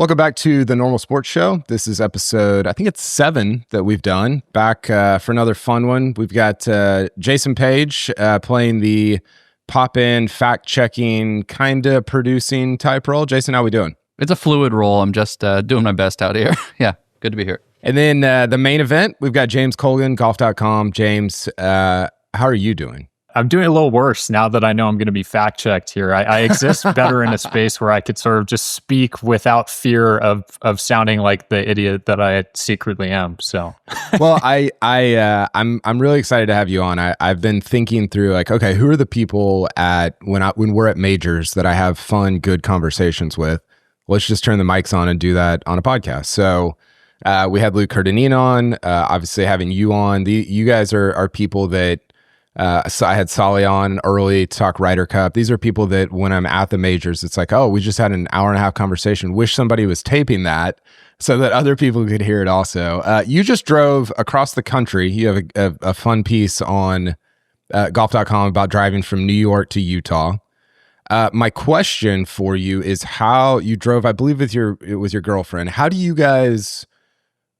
Welcome back to the Normal Sports Show. This is episode, I think it's 7 that we've done. Back for another fun one. We've got Jason Page playing the pop-in, fact-checking, kind of producing type role. Jason, how we doing? It's a fluid role. I'm just doing my best out here. Yeah, good to be here. And then the main event, we've got James Colgan, golf.com. James, how are you doing? I'm doing a little worse now that I know I'm going to be fact-checked here. I exist better in a space where I could sort of just speak without fear of sounding like the idiot that I secretly am. So, well, I'm really excited to have you on. I've been thinking through like, okay, who are the people when we're at majors that I have fun, good conversations with? Let's just turn the mics on and do that on a podcast. So we had Luke Curdanine on. Obviously, having you on. You guys are people that. So I had Solly on early to talk Ryder Cup. These are people that when I'm at the majors, it's like, oh, we just had an hour and a half conversation. Wish somebody was taping that so that other people could hear it also. You just drove across the country. You have a fun piece on golf.com about driving from New York to Utah. My question for you is how you drove, I believe with your girlfriend. How do you guys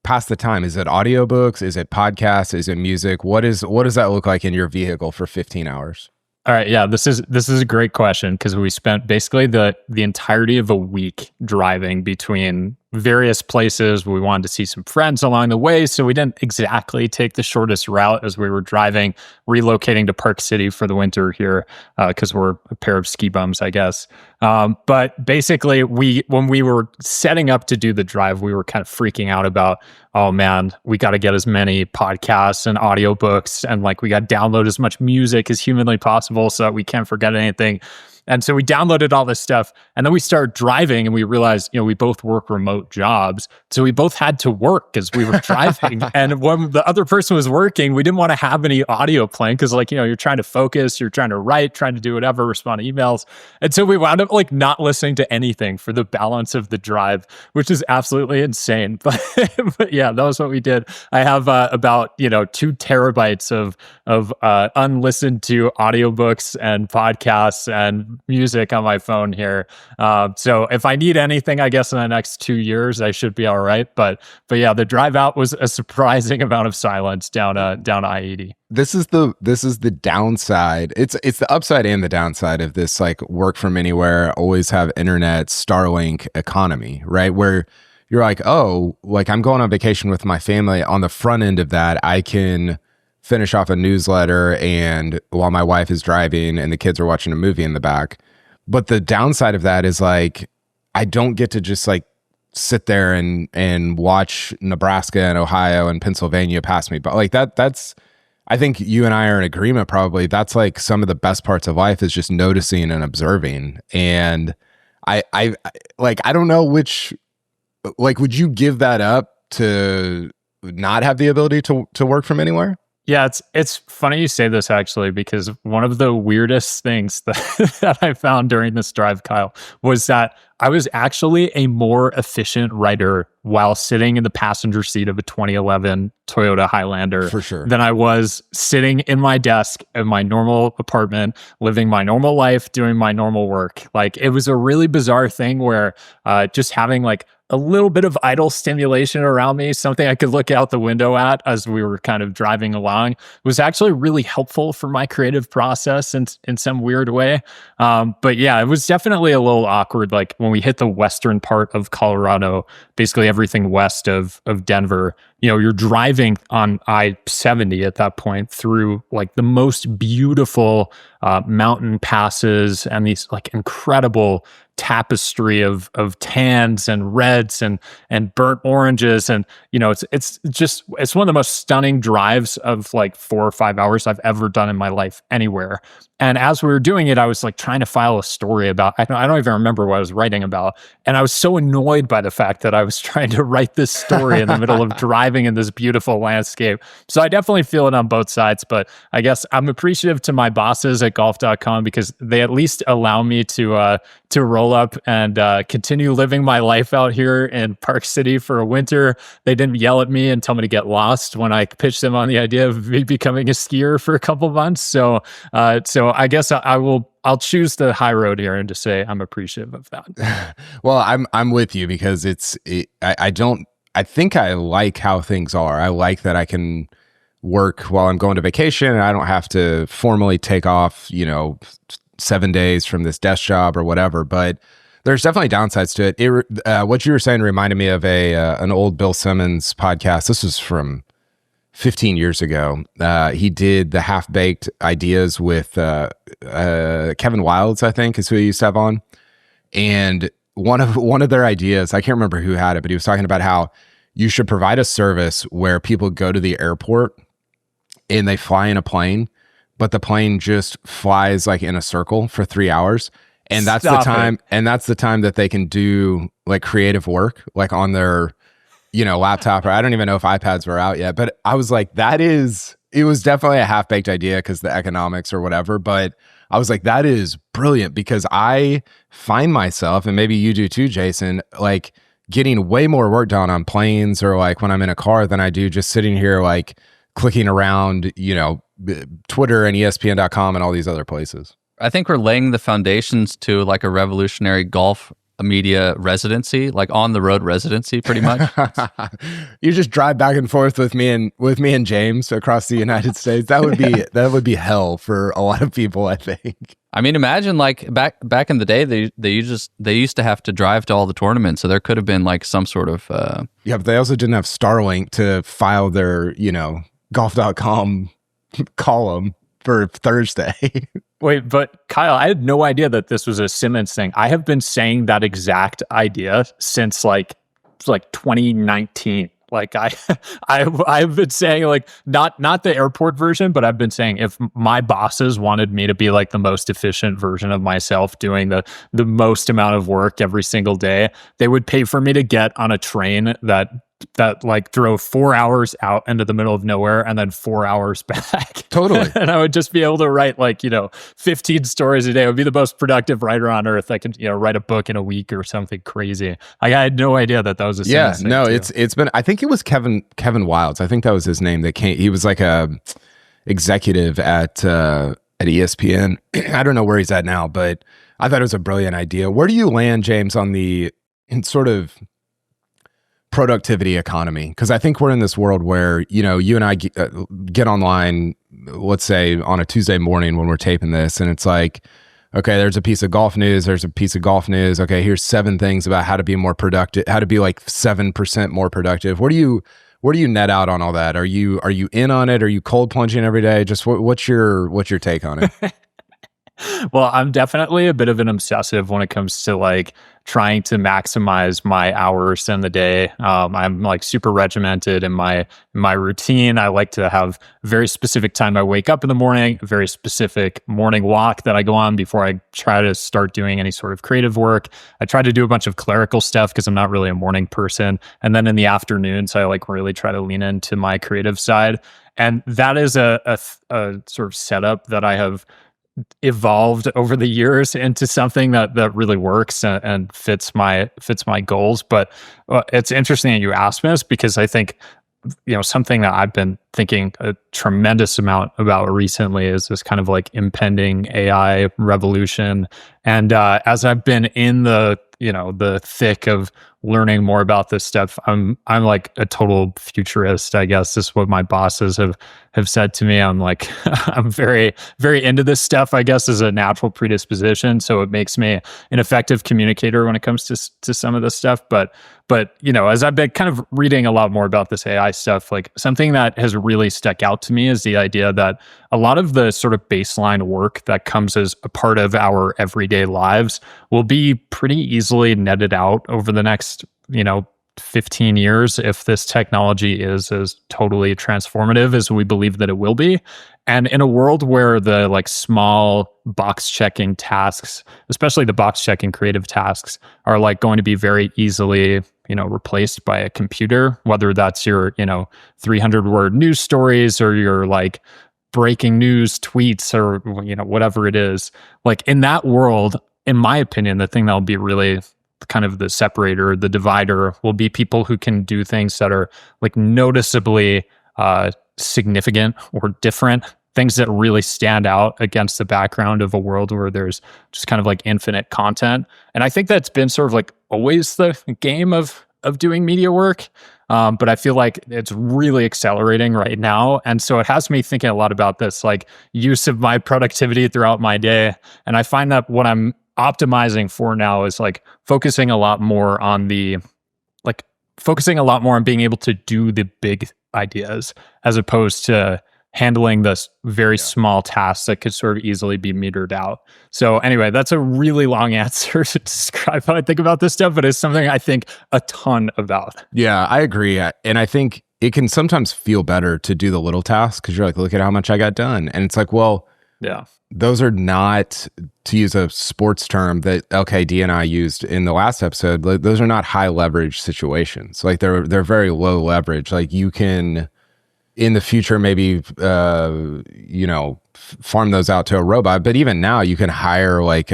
pass the time? Is it audiobooks? Is it podcasts? Is it music? What does that look like in your vehicle for 15 hours? All right, yeah, this is a great question because we spent basically the entirety of a week driving between various places. We wanted to see some friends along the way, so we didn't exactly take the shortest route as we were driving, relocating to Park City for the winter here because we're a pair of ski bums, I guess. But basically, when we were setting up to do the drive, we were kind of freaking out about, oh man, we got to get as many podcasts and audiobooks and like we got to download as much music as humanly possible so that we can't forget anything. And so we downloaded all this stuff and then we started driving and we realized, we both work remote jobs. So we both had to work as we were driving. And when the other person was working, we didn't want to have any audio playing because you're trying to focus, you're trying to write, trying to do whatever, respond to emails. And so we wound up not listening to anything for the balance of the drive, which is absolutely insane. But yeah, that was what we did. I have about, 2 terabytes of unlistened to audiobooks and podcasts and music on my phone here. So if I need anything, I guess in the next 2 years, I should be all right. But yeah, the drive out was a surprising amount of silence down I-80. This is the downside. It's the upside and the downside of this like work from anywhere, always have internet, Starlink economy, right? Where you're like, oh, like I'm going on vacation with my family. On the front end of that, I can finish off a newsletter and while my wife is driving and the kids are watching a movie in the back. But the downside of that is like, I don't get to just like sit there and watch Nebraska and Ohio and Pennsylvania pass me. But like that's, I think you and I are in agreement probably. That's like some of the best parts of life is just noticing and observing. And I don't know which, like, would you give that up to not have the ability to work from anywhere? Yeah, it's funny you say this actually, because one of the weirdest things that I found during this drive, Kyle, was that I was actually a more efficient writer while sitting in the passenger seat of a 2011 Toyota Highlander for sure than I was sitting in my desk in my normal apartment, living my normal life, doing my normal work. Like it was a really bizarre thing where just having like a little bit of idle stimulation around me, something I could look out the window at as we were kind of driving along, was actually really helpful for my creative process in some weird way. But yeah, it was definitely a little awkward. Like when we hit the western part of Colorado, basically everything west of Denver, you're driving on I-70 at that point through like the most beautiful mountain passes and these like incredible tapestry of tans and reds and burnt oranges. And, it's one of the most stunning drives of like 4 or 5 hours I've ever done in my life anywhere. And as we were doing it, I was like trying to file a story about, I don't even remember what I was writing about. And I was so annoyed by the fact that I was trying to write this story in the middle of driving in this beautiful landscape. So I definitely feel it on both sides, but I guess I'm appreciative to my bosses at at golf.com because they at least allow me to roll up and continue living my life out here in Park City for a winter. They didn't yell at me and tell me to get lost when I pitched them on the idea of me becoming a skier for a couple months. So I guess I'll choose the high road here and just say I'm appreciative of that. Well, I'm with you because I think I like how things are. I like that I can work while I'm going to vacation and I don't have to formally take off, 7 days from this desk job or whatever. But there's definitely downsides to it. What you were saying reminded me of an old Bill Simmons podcast. This was from 15 years ago. He did the Half-Baked Ideas with Kevin Wildes, I think, is who he used to have on. And one of their ideas, I can't remember who had it, but he was talking about how you should provide a service where people go to the airport and they fly in a plane, but the plane just flies like in a circle for 3 hours. And that's the time that they can do like creative work, like on their, laptop, or I don't even know if iPads were out yet, but I was like, it was definitely a half-baked idea because the economics or whatever, but I was like, that is brilliant because I find myself, and maybe you do too, Jason, like getting way more work done on planes or like when I'm in a car than I do just sitting here like clicking around, Twitter and ESPN.com and all these other places. I think we're laying the foundations to like a revolutionary golf media residency, like on the road residency, pretty much. You just drive back and forth with me and James across the United States. That would be hell for a lot of people, I think. I mean, imagine like back in the day, they used to have to drive to all the tournaments, so there could have been like some sort of yeah, but they also didn't have Starlink to file their golf.com column for Thursday. Wait, but Kyle, I had no idea that this was a Simmons thing. I have been saying that exact idea since like 2019. Like I've been saying like not the airport version, but I've been saying if my bosses wanted me to be like the most efficient version of myself doing the most amount of work every single day, they would pay for me to get on a train that like drove 4 hours out into the middle of nowhere and then 4 hours back. Totally. And I would just be able to write like, 15 stories a day. I would be the most productive writer on earth. I could, write a book in a week or something crazy. Like, I had no idea that was a yeah, no, too. it's been, I think it was Kevin Wildes. I think that was his name that came. He was like a executive at ESPN. I don't know where he's at now, but I thought it was a brilliant idea. Where do you land, James, on in sort of productivity economy? Because I think we're in this world where you and I get online, let's say on a Tuesday morning when we're taping this, and it's like, okay, there's a piece of golf news, okay, here's 7 things about how to be more productive, how to be like 7% more productive. Where do you net out on all that? Are you in on it? Are you cold plunging every day? Just what's your take on it? Well, I'm definitely a bit of an obsessive when it comes to like trying to maximize my hours in the day. I'm like super regimented in my routine. I like to have a very specific time I wake up in the morning, a very specific morning walk that I go on before I try to start doing any sort of creative work. I try to do a bunch of clerical stuff because I'm not really a morning person. And then in the afternoons, I like really try to lean into my creative side. And that is a sort of setup that I have evolved over the years into something that really works and fits my goals. But it's interesting that you asked me this because I think something that I've been thinking a tremendous amount about recently is this kind of like impending AI revolution. And as I've been in the thick of learning more about this stuff, I'm like a total futurist, I guess is what my bosses have said to me. I'm like, I'm very, very into this stuff, I guess, as a natural predisposition. So it makes me an effective communicator when it comes to some of this stuff. But as I've been kind of reading a lot more about this AI stuff, like something that has really stuck out to me is the idea that a lot of the sort of baseline work that comes as a part of our everyday lives will be pretty easily netted out over the next, 15 years if this technology is as totally transformative as we believe that it will be. And in a world where the like small box checking tasks, especially the box checking creative tasks, are like going to be very easily, replaced by a computer, whether that's your, 300 word news stories or your like breaking news tweets or, you know, whatever it is. Like in that world, in my opinion, the thing that'll be really kind of the separator, the divider, will be people who can do things that are like noticeably significant or different, things that really stand out against the background of a world where there's just kind of like infinite content. And I think that's been sort of like always the game of doing media work. But I feel like it's really accelerating right now. And so it has me thinking a lot about this, like use of my productivity throughout my day. And I find that what I'm optimizing for now is like focusing a lot more on being able to do the big ideas as opposed to handling this very small tasks that could sort of easily be metered out. So anyway, that's a really long answer to describe how I think about this stuff, but it's something I think a ton about. Yeah, I agree. And I think it can sometimes feel better to do the little tasks because you're like, look at how much I got done. And it's like, well, yeah, those are not, to use a sports term that LKD and I used in the last episode, those are not high leverage situations. Like they're very low leverage. Like you can, in the future, maybe, farm those out to a robot. But even now you can hire like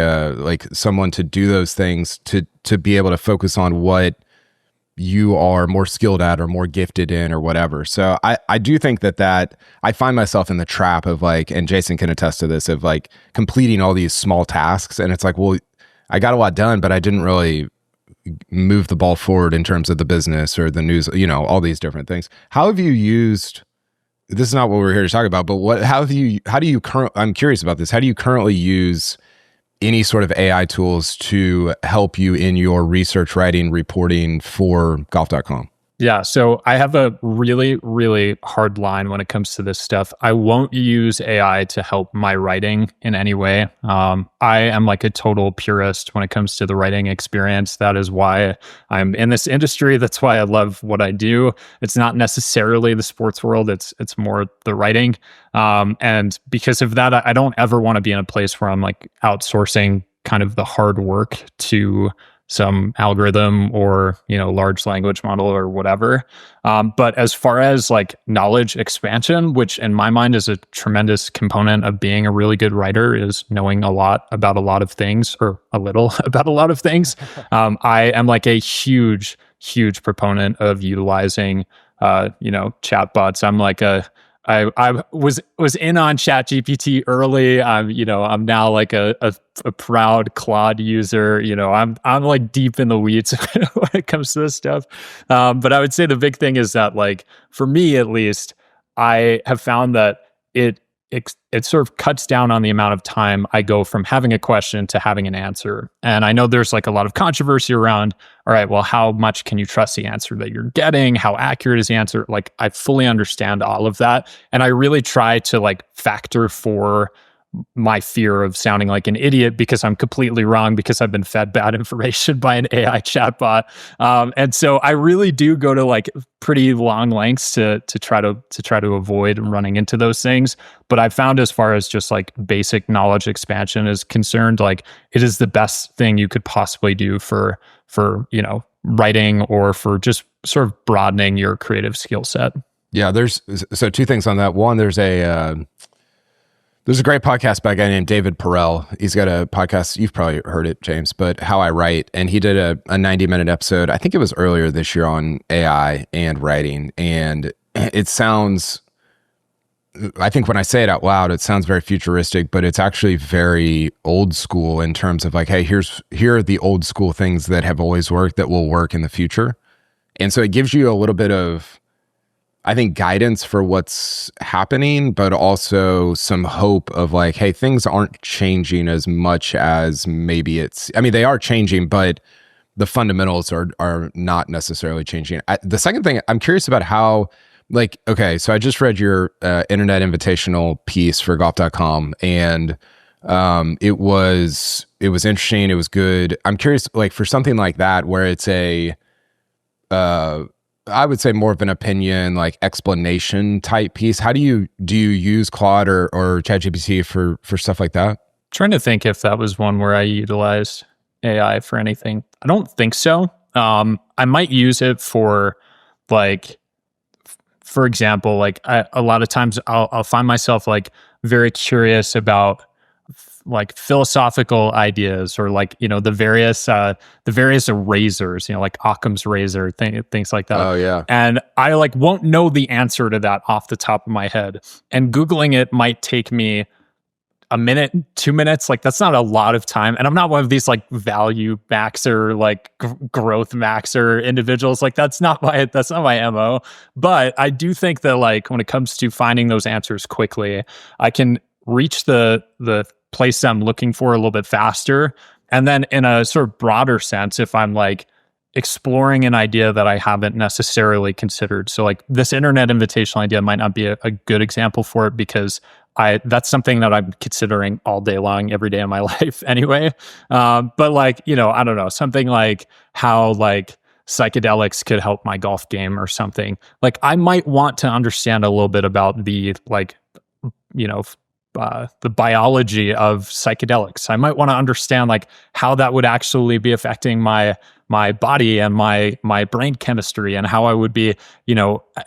someone to do those things to be able to focus on what you are more skilled at or more gifted in or whatever. So I do think that I find myself in the trap of like, and Jason can attest to this, of like completing all these small tasks. And it's like, well, I got a lot done, but I didn't really move the ball forward in terms of the business or the news, all these different things. How have you used, this is not what we're here to talk about, but I'm curious about this. How do you currently use any sort of AI tools to help you in your research, writing, reporting for golf.com? Yeah, so I have a really, really hard line when it comes to this stuff. I won't use AI to help my writing in any way. I am like a total purist when it comes to the writing experience. That is why I'm in this industry. That's why I love what I do. It's not necessarily the sports world. It's more the writing. And because of that, I don't ever want to be in a place where I'm like outsourcing kind of the hard work to some algorithm or, large language model or whatever. But as far as like knowledge expansion, which in my mind is a tremendous component of being a really good writer, is knowing a lot about a lot of things or a little about a lot of things. I am like a huge proponent of utilizing, chatbots. I'm like I was in on ChatGPT early. I'm now like a proud Claude user. I'm like deep in the weeds when it comes to this stuff. But I would say the big thing is that, like, for me at least, I have found that it sort of cuts down on the amount of time I go from having a question to having an answer. And I know there's like a lot of controversy around, all right, well, how much can you trust the answer that you're getting? How accurate is the answer? Like, I fully understand all of that. And I really try to like factor for my fear of sounding like an idiot because I'm completely wrong because I've been fed bad information by an AI chatbot. And so I really do go to like pretty long lengths to try to avoid running into those things. But I found, as far as just like basic knowledge expansion is concerned, like it is the best thing you could possibly do for writing or for just sort of broadening your creative skill set. Yeah, so two things on that. One, there's a great podcast by a guy named David Perel. He's got a podcast, you've probably heard it, James, but How I Write. And he did a 90-minute episode, I think it was earlier this year, on AI and writing. And it sounds, I think when I say it out loud, it sounds very futuristic, but it's actually very old school in terms of like, hey, here are the old school things that have always worked that will work in the future. And so it gives you a little bit of, I think, guidance for what's happening, but also some hope of like, hey, things aren't changing as much as maybe they are changing, but the fundamentals are not necessarily changing. The second thing, I'm curious about how, like, okay, so I just read your Internet Invitational piece for golf.com, and it was interesting. It was good. I'm curious, like, for something like that, where it's I would say more of an opinion, like explanation type piece. How do you use Claude or ChatGPT for stuff like that? Trying to think if that was one where I utilized AI for anything. I don't think so. I might use it for like for example, like a lot of times I'll find myself like very curious about like philosophical ideas, or like, the various razors, like Occam's razor, things like that. Oh yeah. And I like won't know the answer to that off the top of my head. And Googling it might take me a minute, 2 minutes. Like that's not a lot of time. And I'm not one of these like value maxer, like growth maxer individuals. Like that's not my MO. But I do think that like when it comes to finding those answers quickly, I can reach the place I'm looking for a little bit faster. And then in a sort of broader sense, if I'm like exploring an idea that I haven't necessarily considered. So like this internet invitational idea might not be a good example for it, because that's something that I'm considering all day long, every day of my life anyway. But like, I don't know, something like how like psychedelics could help my golf game or something. Like I might want to understand a little bit about the like, the biology of psychedelics. I might want to understand like how that would actually be affecting my body and my brain chemistry, and how I would be,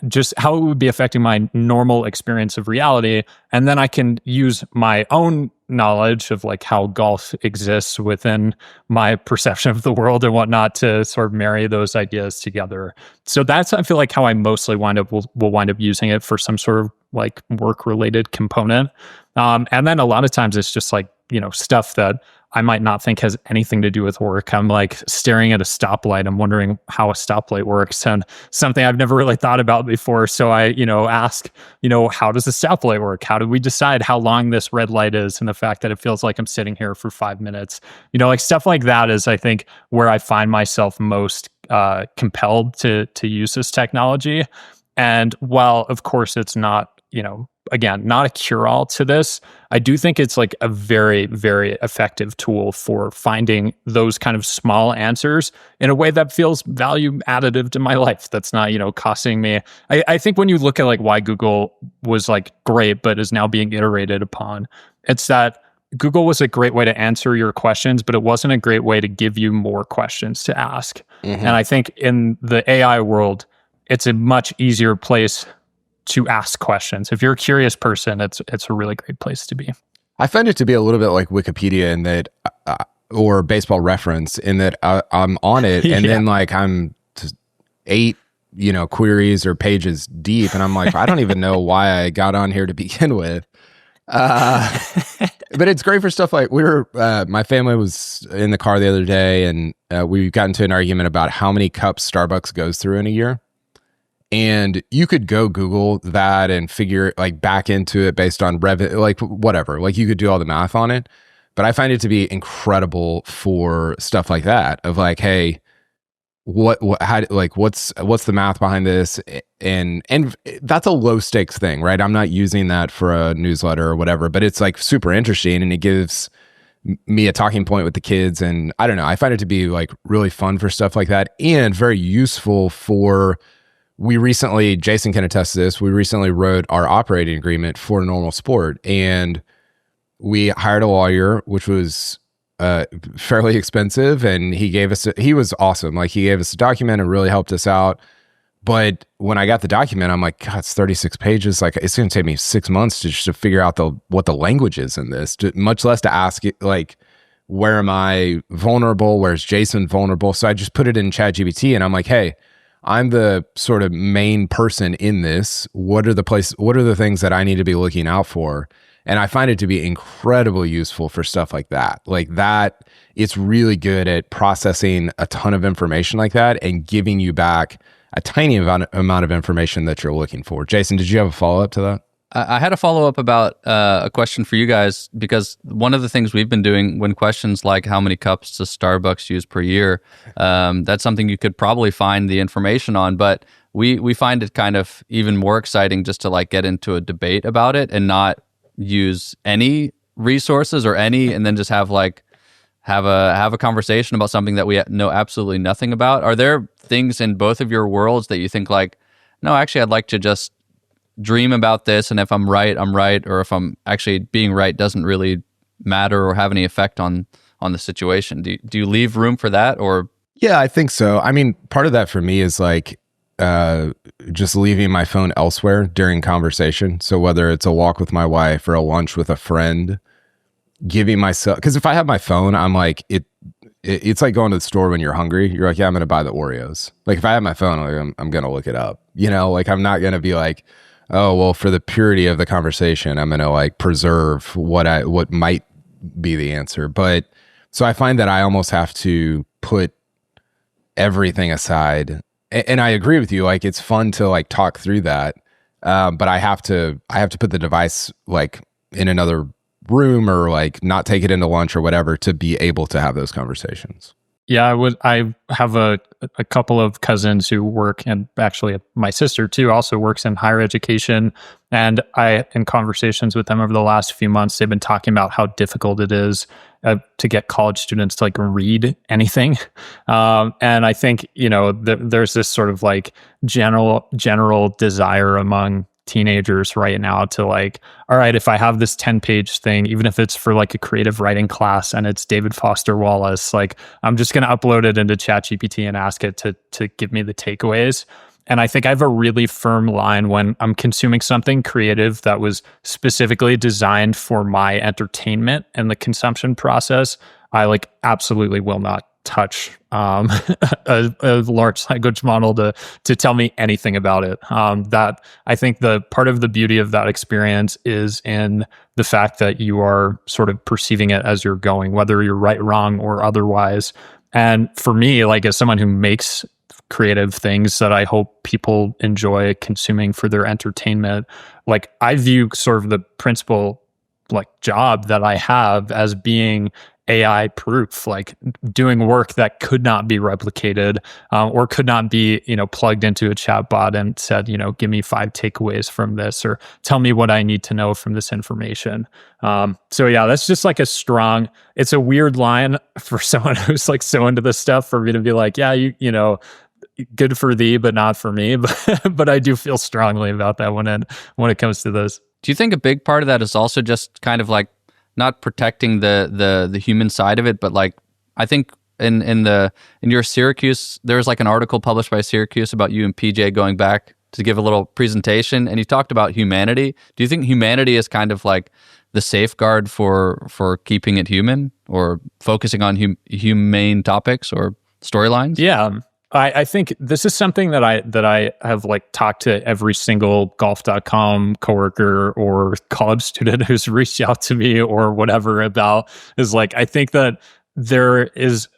just how it would be affecting my normal experience of reality. And then I can use my own knowledge of like how golf exists within my perception of the world and whatnot to sort of marry those ideas together. So that's, I feel like, how I mostly will wind up using it for some sort of like work related component. And then a lot of times it's just like, stuff that I might not think has anything to do with work. I'm like staring at a stoplight. I'm wondering how a stoplight works, and something I've never really thought about before. So I, ask, how does a stoplight work? How do we decide how long this red light is? And the fact that it feels like I'm sitting here for 5 minutes, like stuff like that is, I think, where I find myself most compelled to use this technology. And while, of course, it's not, again, not a cure-all to this, I do think it's like a very, very effective tool for finding those kind of small answers in a way that feels value additive to my life. That's not, costing me. I think when you look at like why Google was like great, but is now being iterated upon, it's that Google was a great way to answer your questions, but it wasn't a great way to give you more questions to ask. Mm-hmm. And I think in the AI world, it's a much easier place to ask questions. If you're a curious person, it's a really great place to be. I find it to be a little bit like Wikipedia in that, or Baseball Reference, in that I'm on it and then like I'm 8, queries or pages deep, and I'm like, I don't even know why I got on here to begin with. But it's great for stuff like my family was in the car the other day, and we got into an argument about how many cups Starbucks goes through in a year. And you could go Google that and figure like back into it based on revenue, like whatever, like you could do all the math on it. But I find it to be incredible for stuff like that of like, hey, what's the math behind this? And that's a low stakes thing, right? I'm not using that for a newsletter or whatever, but it's like super interesting, and it gives me a talking point with the kids. And I don't know, I find it to be like really fun for stuff like that, and very useful for, Jason can attest to this, we recently wrote our operating agreement for Normal Sport, and we hired a lawyer, which was fairly expensive, and he was awesome. Like he gave us a document and really helped us out. But when I got the document, I'm like, God, it's 36 pages. Like it's going to take me 6 months to figure out what the language is in this, much less to ask it, like, where am I vulnerable? Where's Jason vulnerable? So I just put it in ChatGPT, and I'm like, hey, I'm the sort of main person in this. What are the things that I need to be looking out for? And I find it to be incredibly useful for stuff like that. Like that, it's really good at processing a ton of information like that and giving you back a tiny amount of information that you're looking for. Jason, did you have a follow-up to that? I had a follow-up about a question for you guys, because one of the things we've been doing when questions like how many cups does Starbucks use per year, that's something you could probably find the information on, but we find it kind of even more exciting just to like get into a debate about it and not use any resources and then just have a conversation about something that we know absolutely nothing about. Are there things in both of your worlds that you think like, no, actually I'd like to just dream about this, and if I'm right, I'm right, or if I'm actually being right doesn't really matter or have any effect on the situation? Do you leave room for that? Or yeah, I think so. I mean, part of that for me is like just leaving my phone elsewhere during conversation. So whether it's a walk with my wife or a lunch with a friend, giving myself, because if I have my phone, I'm like, it's like going to the store when you're hungry. You're like, yeah, I'm going to buy the Oreos. Like if I have my phone, I'm going to look it up, like I'm not going to be like, oh, well, for the purity of the conversation, I'm going to like preserve what might be the answer. But so I find that I almost have to put everything aside. And I agree with you. Like it's fun to like talk through that. But I have to put the device like in another room or like not take it into lunch or whatever to be able to have those conversations. Yeah, I have a couple of cousins who work, and actually my sister too also works in higher education. And in conversations with them over the last few months, they've been talking about how difficult it is to get college students to like read anything. And I think, there's this sort of like general desire among teenagers right now to like, all right, if I have this 10-page thing, even if it's for like a creative writing class and it's David Foster Wallace, like I'm just going to upload it into ChatGPT and ask it to give me the takeaways. And I think I have a really firm line when I'm consuming something creative that was specifically designed for my entertainment and the consumption process. I like absolutely will not touch a large language model to tell me anything about it. That I think the part of the beauty of that experience is in the fact that you are sort of perceiving it as you're going, whether you're right, wrong, or otherwise. And for me, like as someone who makes creative things that I hope people enjoy consuming for their entertainment, like I view sort of the principal like job that I have as being AI proof, like doing work that could not be replicated or could not be, plugged into a chatbot and said, give me 5 takeaways from this or tell me what I need to know from this information. So yeah, that's just like it's a weird line for someone who's like so into this stuff for me to be like, yeah, good for thee, but not for me. But I do feel strongly about that when it comes to this. Do you think a big part of that is also just kind of like not protecting the human side of it, but like I think in your Syracuse, there was like an article published by Syracuse about you and PJ going back to give a little presentation, and you talked about humanity. Do you think humanity is kind of like the safeguard for keeping it human or focusing on humane topics or storylines? Yeah. I think this is something that I have like talked to every single golf.com coworker or college student who's reached out to me or whatever about is like, I think that there is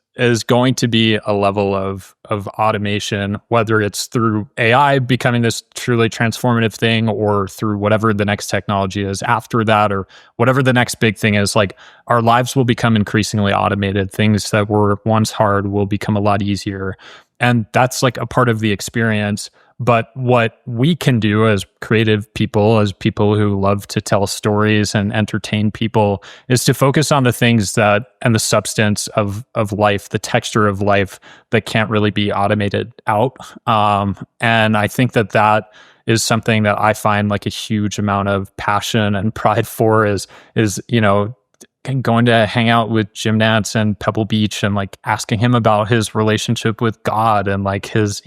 going to be a level of automation, whether it's through AI becoming this truly transformative thing or through whatever the next technology is after that or whatever the next big thing is. Like our lives will become increasingly automated. Things that were once hard will become a lot easier. And that's like a part of the experience. But what we can do as creative people, as people who love to tell stories and entertain people, is to focus on the things and the substance of life, the texture of life that can't really be automated out. And I think that is something that I find like a huge amount of passion and pride for is going to hang out with Jim Nantz and Pebble Beach and like asking him about his relationship with God and like his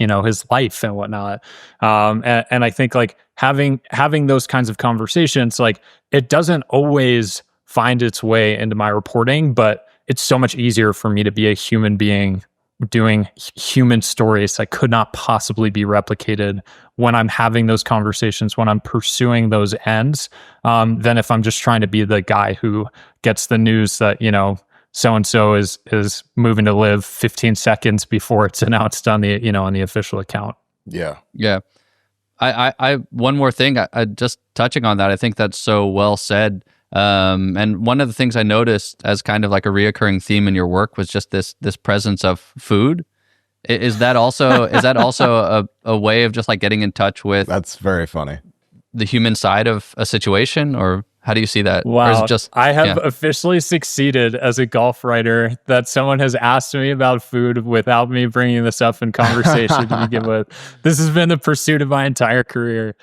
life and whatnot. And I think like having those kinds of conversations, like it doesn't always find its way into my reporting, but it's so much easier for me to be a human being doing human stories that could not possibly be replicated when I'm having those conversations, when I'm pursuing those ends, than if I'm just trying to be the guy who gets the news that, so-and-so is moving to live 15 seconds before it's announced on the official account. Yeah. Yeah. I one more thing, I just touching on that, I think that's so well said. And one of the things I noticed as kind of like a reoccurring theme in your work was just this presence of food. Is that also a way of just like getting in touch with? That's very funny. The human side of a situation, or how do you see that? Wow, or is it just, I have officially succeeded as a golf writer that someone has asked me about food without me bringing this up in conversation to begin with. This has been the pursuit of my entire career.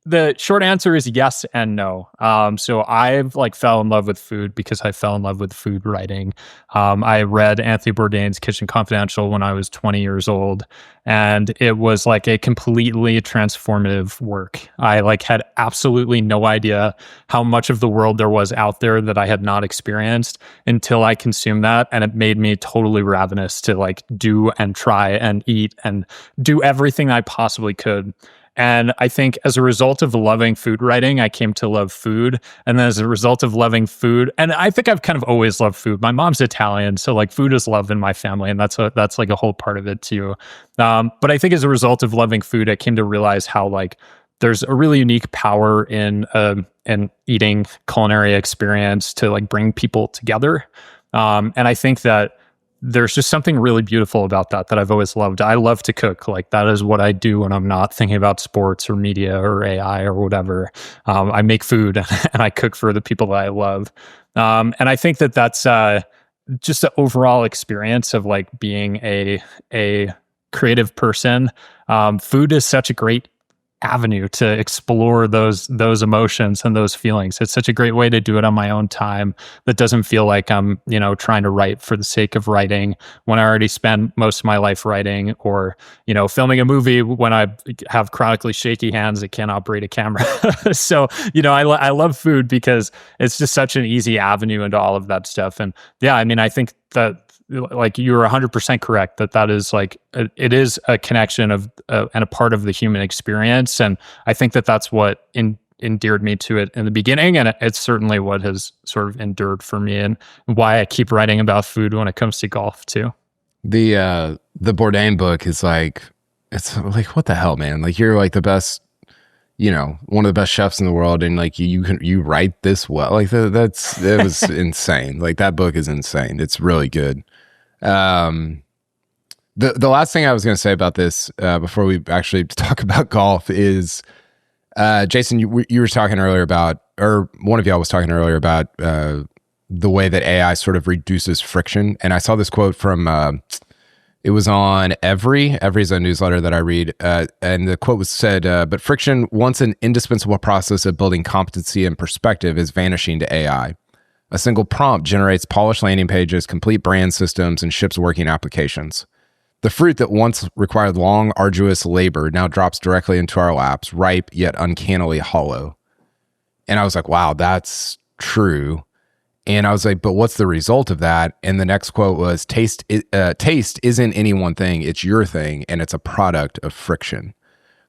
the short answer is yes and no. So I've like fell in love with food because I fell in love with food writing. I read Anthony Bourdain's Kitchen Confidential when I was 20 years old, and it was like a completely transformative work. I like had absolutely no idea how much of the world there was out there that I had not experienced until I consumed that, and it made me totally ravenous to like do and try and eat and do everything I possibly could. And I think as a result of loving food writing, I came to love food. And then as a result of loving food, and I think I've kind of always loved food. My mom's Italian, so like food is love in my family, and that's like a whole part of it too. But I think as a result of loving food, I came to realize how like there's a really unique power in an eating culinary experience to like bring people together. And I think that there's just something really beautiful about that I've always loved. I love to cook. Like that is what I do when I'm not thinking about sports or media or AI or whatever. I make food and I cook for the people that I love. And I think that that's just the overall experience of like being a creative person. Food is such a great avenue to explore those emotions and those feelings. It's such a great way to do it on my own time that doesn't feel like I'm, trying to write for the sake of writing when I already spend most of my life writing, or, filming a movie when I have chronically shaky hands that can't operate a camera. So, I love food because it's just such an easy avenue into all of that stuff. And yeah, I mean, I think that like you're 100% correct that is like it is a connection of and a part of the human experience, and I think that that's what endeared me to it in the beginning, and it's certainly what has sort of endured for me and why I keep writing about food when it comes to golf too. The Bourdain book is like, it's like, what the hell, man? Like you're like the best, one of the best chefs in the world, and like you write this well. Like it was insane. Like that book is insane. It's really good. The last thing I was going to say about this before we actually talk about golf is, Jason, you were talking earlier about, or one of y'all was talking earlier about the way that AI sort of reduces friction. And I saw this quote from, it was on Every's a newsletter that I read, and the quote was said, but friction, once an indispensable process of building competency and perspective, is vanishing to AI. A single prompt generates polished landing pages, complete brand systems, and ships working applications. The fruit that once required long, arduous labor now drops directly into our laps, ripe yet uncannily hollow. And I was like, wow, that's true. And I was like, but what's the result of that? And the next quote was, taste isn't any one thing, it's your thing, and it's a product of friction.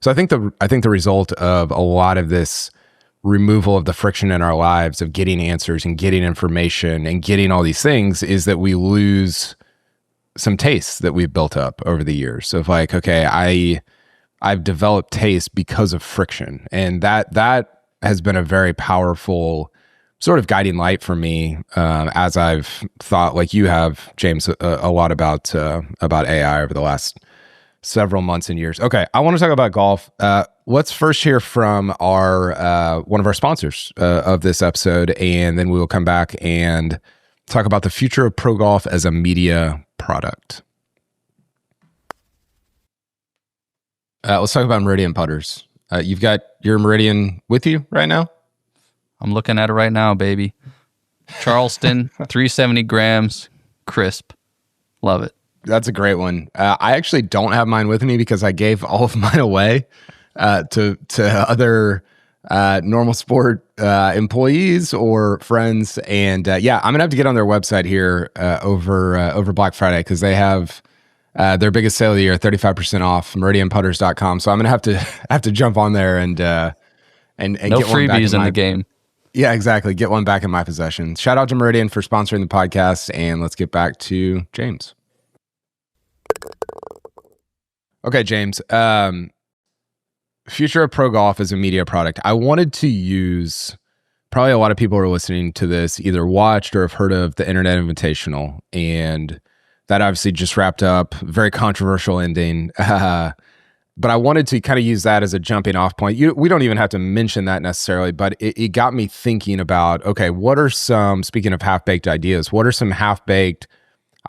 So I think the result of a lot of this removal of the friction in our lives of getting answers and getting information and getting all these things is that we lose some tastes that we've built up over the years of like, okay, I've developed taste because of friction. And that has been a very powerful sort of guiding light for me, as I've thought, like you have, James, a lot about AI over the last several months and years. Okay, I want to talk about golf. Let's first hear from our one of our sponsors of this episode, and then we will come back and talk about the future of pro golf as a media product. Let's talk about Meridian putters. You've got your Meridian with you right now? I'm looking at it right now, baby. Charleston, 370 grams, crisp. Love it. That's a great one. I actually don't have mine with me because I gave all of mine away to other normal sport employees or friends. And yeah, I'm gonna have to get on their website here over Black Friday because they have their biggest sale of the year, 35% off, meridianputters.com. So I'm gonna have to jump on there and no get one freebies in the game. Yeah, exactly. Get one back in my possession. Shout out to Meridian for sponsoring the podcast, and let's get back to James. Okay, James. Future of pro golf as a media product. I wanted to use, probably a lot of people who are listening to this either watched or have heard of the Internet Invitational, and that obviously just wrapped up. Very controversial ending. But I wanted to kind of use that as a jumping off point. We don't even have to mention that necessarily, but it got me thinking about, okay, what are some, speaking of half-baked ideas, what are some half-baked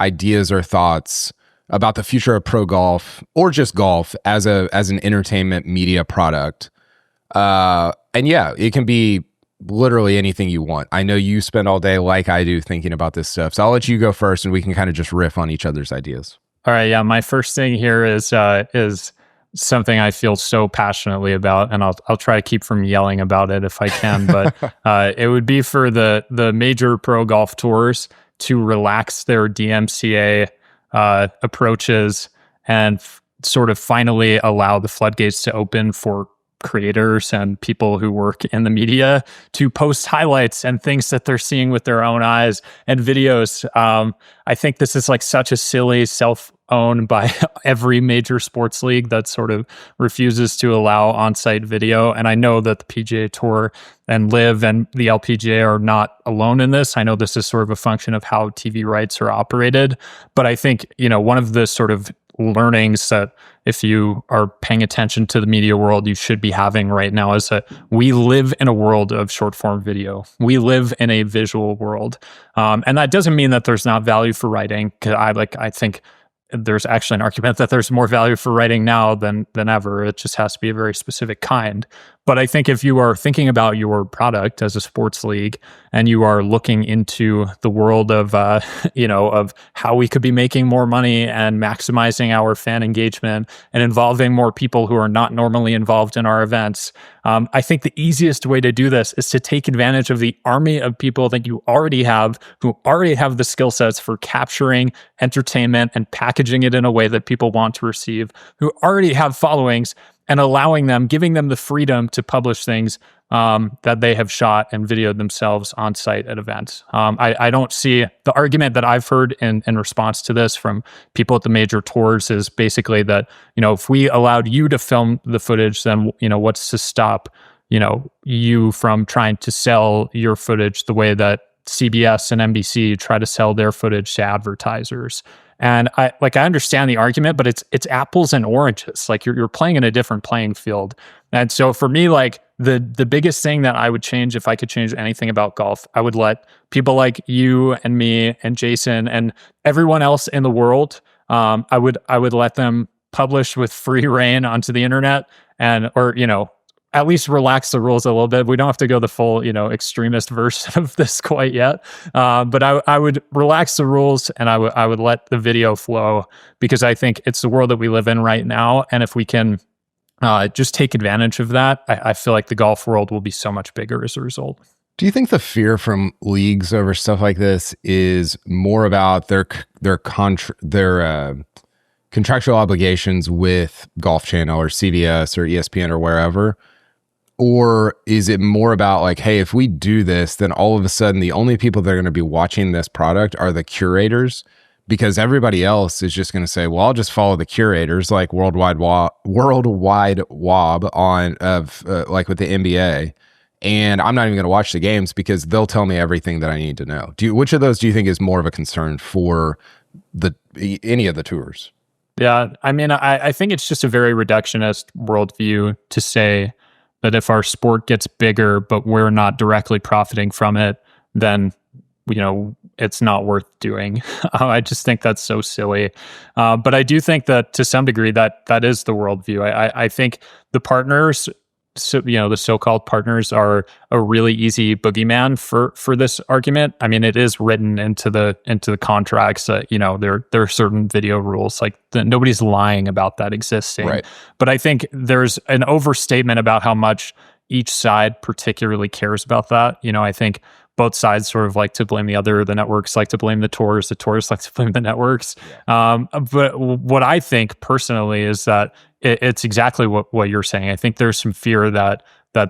ideas or thoughts about the future of pro golf or just golf as an entertainment media product And yeah, it can be literally anything you want. I know you spend all day like I do thinking about this stuff. So I'll let you go first and we can kind of just riff on each other's ideas. All right. Yeah. My first thing here is something I feel so passionately about, and I'll try to keep from yelling about it if I can, but it would be for the major pro golf tours to relax their DMCA approaches and sort of finally allow the floodgates to open for creators and people who work in the media to post highlights and things that they're seeing with their own eyes and videos. I think this is like such a silly self-owned by every major sports league that sort of refuses to allow on-site video. And I know that the PGA Tour and LIV and the LPGA are not alone in this. I know this is sort of a function of how TV rights are operated. But I think, one of the sort of learnings that if you are paying attention to the media world, you should be having right now is that we live in a world of short form video. We live in a visual world. And that doesn't mean that there's not value for writing. I think there's actually an argument that there's more value for writing now than ever. It just has to be a very specific kind. But I think if you are thinking about your product as a sports league and you are looking into the world of, of how we could be making more money and maximizing our fan engagement and involving more people who are not normally involved in our events, I think the easiest way to do this is to take advantage of the army of people that you already have who already have the skill sets for capturing entertainment and packaging it in a way that people want to receive, who already have followings, and allowing them, giving them the freedom to publish things that they have shot and videoed themselves on site at events. I don't see the argument that I've heard in response to this from people at the major tours is basically that, if we allowed you to film the footage, then, what's to stop, you from trying to sell your footage the way that CBS and NBC try to sell their footage to advertisers. And I understand the argument, but it's apples and oranges. Like you're playing in a different playing field. And so for me, like the biggest thing that I would change if I could change anything about golf, I would let people like you and me and Jason and everyone else in the world, I would let them publish with free reign onto the internet or at least relax the rules a little bit. We don't have to go the full, extremist version of this quite yet. But I would relax the rules and I would let the video flow because I think it's the world that we live in right now. And if we can just take advantage of that, I feel like the golf world will be so much bigger as a result. Do you think the fear from leagues over stuff like this is more about their contractual obligations with Golf Channel or CBS or ESPN or wherever? Or is it more about like, hey, if we do this, then all of a sudden the only people that are going to be watching this product are the curators, because everybody else is just going to say, well, I'll just follow the curators, like worldwide wob on like with the NBA, and I'm not even going to watch the games because they'll tell me everything that I need to know. Which of those do you think is more of a concern for any of the tours? Yeah, I mean, I think it's just a very reductionist worldview to say that if our sport gets bigger, but we're not directly profiting from it, then, it's not worth doing. I just think that's so silly. But I do think that to some degree that is the worldview. I think the partners, the so-called partners are a really easy boogeyman for this argument. I mean, it is written into the contracts that, there are certain video rules, like nobody's lying about that existing. Right. But I think there's an overstatement about how much each side particularly cares about that. I think both sides sort of like to blame the other. The networks like to blame the tours like to blame the networks. Yeah. But what I think personally is that it's exactly what you're saying. I think there's some fear that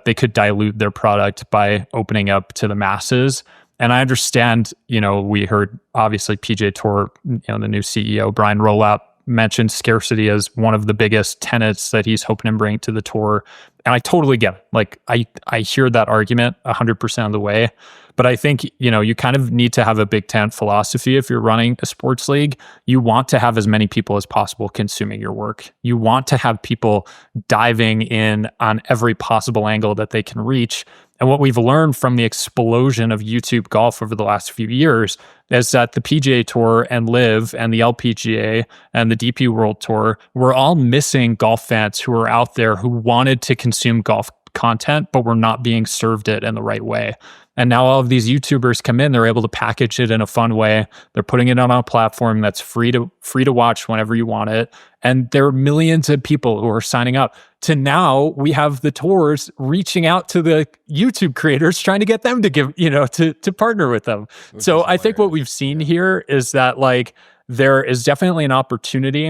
they could dilute their product by opening up to the masses. And I understand, we heard obviously PGA Tour, the new CEO, Brian Rowlap, mentioned scarcity as one of the biggest tenets that he's hoping to bring to the tour. And I totally get it. Like I hear that argument 100% of the way. But I think, you kind of need to have a big tent philosophy if you're running a sports league. You want to have as many people as possible consuming your work. You want to have people diving in on every possible angle that they can reach. And what we've learned from the explosion of YouTube golf over the last few years is that the PGA Tour and LIV and the LPGA and the DP World Tour were all missing golf fans who were out there who wanted to consume golf content, but we're not being served it in the right way. And now all of these YouTubers come in, they're able to package it in a fun way. They're putting it on a platform that's free to watch whenever you want it. And there are millions of people who are signing up. To now, we have the tours reaching out to the YouTube creators, trying to get them to give, to partner with them. So I think what we've seen here is that like there is definitely an opportunity,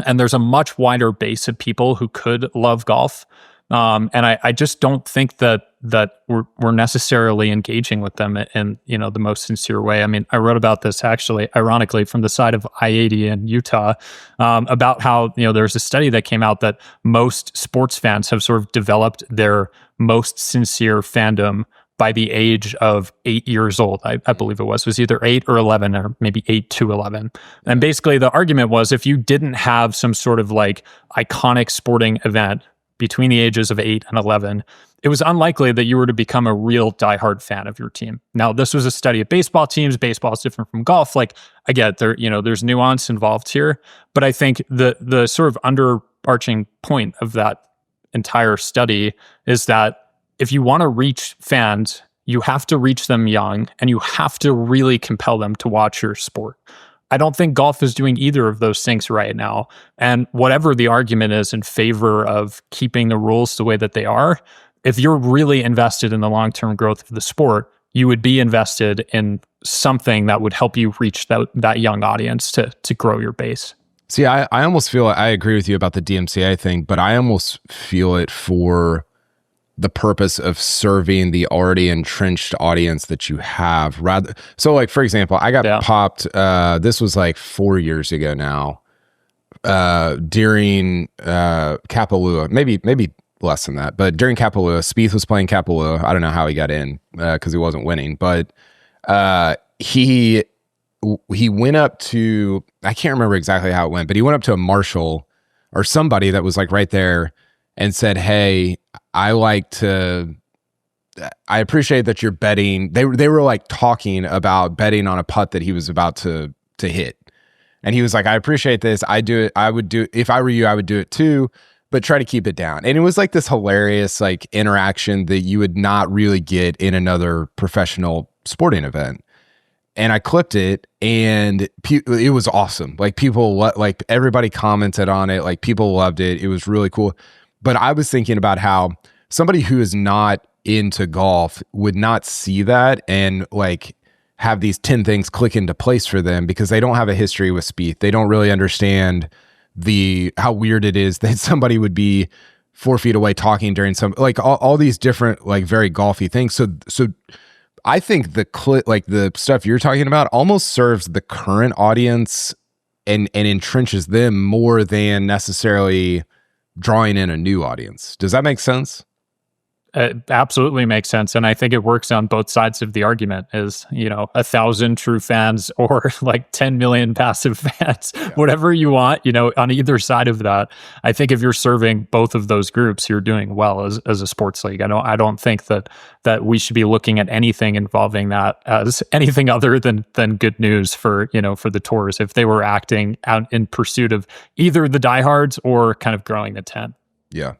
and there's a much wider base of people who could love golf. And I just don't think that we're necessarily engaging with them in the most sincere way. I mean, I wrote about this actually, ironically, from the side of I-80 in Utah, about how there's a study that came out that most sports fans have sort of developed their most sincere fandom by the age of 8 years old. I believe it was either 8 or 11, or maybe 8 to 11. And basically the argument was, if you didn't have some sort of like iconic sporting event between the ages of 8 and 11, it was unlikely that you were to become a real diehard fan of your team. Now, this was a study of baseball teams. Baseball is different from golf. Like, I get there, there's nuance involved here, but I think the sort of underarching point of that entire study is that if you want to reach fans, you have to reach them young, and you have to really compel them to watch your sport. I don't think golf is doing either of those things right now. And whatever the argument is in favor of keeping the rules the way that they are, if you're really invested in the long-term growth of the sport, you would be invested in something that would help you reach that young audience to grow your base. See, I almost feel, I agree with you about the DMCA thing, but I almost feel it for the purpose of serving the already entrenched audience that you have. Rather, so like, for example, I got popped, this was like 4 years ago now, during Kapalua, maybe less than that, but during Kapalua, Spieth was playing Kapalua. I don't know how he got in, because he wasn't winning, but he went up to, I can't remember exactly how it went, but he went up to a marshal or somebody that was like right there and said, "Hey, I appreciate that you're betting." They were like talking about betting on a putt that he was about to hit. And he was like, "I appreciate this. I would do, if I were you, I would do it too, but try to keep it down." And it was like this hilarious like interaction that you would not really get in another professional sporting event. And I clipped it, and it was awesome. Like like everybody commented on it. Like people loved it. It was really cool. But I was thinking about how somebody who is not into golf would not see that and like have these 10 things click into place for them, because they don't have a history with Spieth. They don't really understand how weird it is that somebody would be 4 feet away talking during some, like all these different, like very golfy things. So I think the stuff you're talking about almost serves the current audience and entrenches them more than necessarily drawing in a new audience. Does that make sense? It absolutely makes sense. And I think it works on both sides of the argument is, 1,000 true fans or like 10 million passive fans, whatever you want, on either side of that. I think if you're serving both of those groups, you're doing well as a sports league. I don't think that we should be looking at anything involving that as anything other than good news for the tours, if they were acting out in pursuit of either the diehards or kind of growing the tent. Yeah.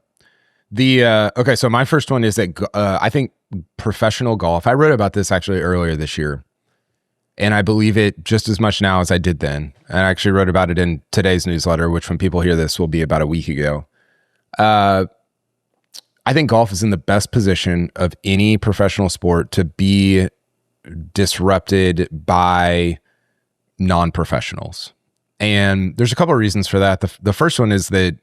Okay, so my first one is that I think professional golf, I wrote about this actually earlier this year, and I believe it just as much now as I did then. And I actually wrote about it in today's newsletter, which when people hear this will be about a week ago. I think golf is in the best position of any professional sport to be disrupted by non-professionals. And there's a couple of reasons for that. The first one is that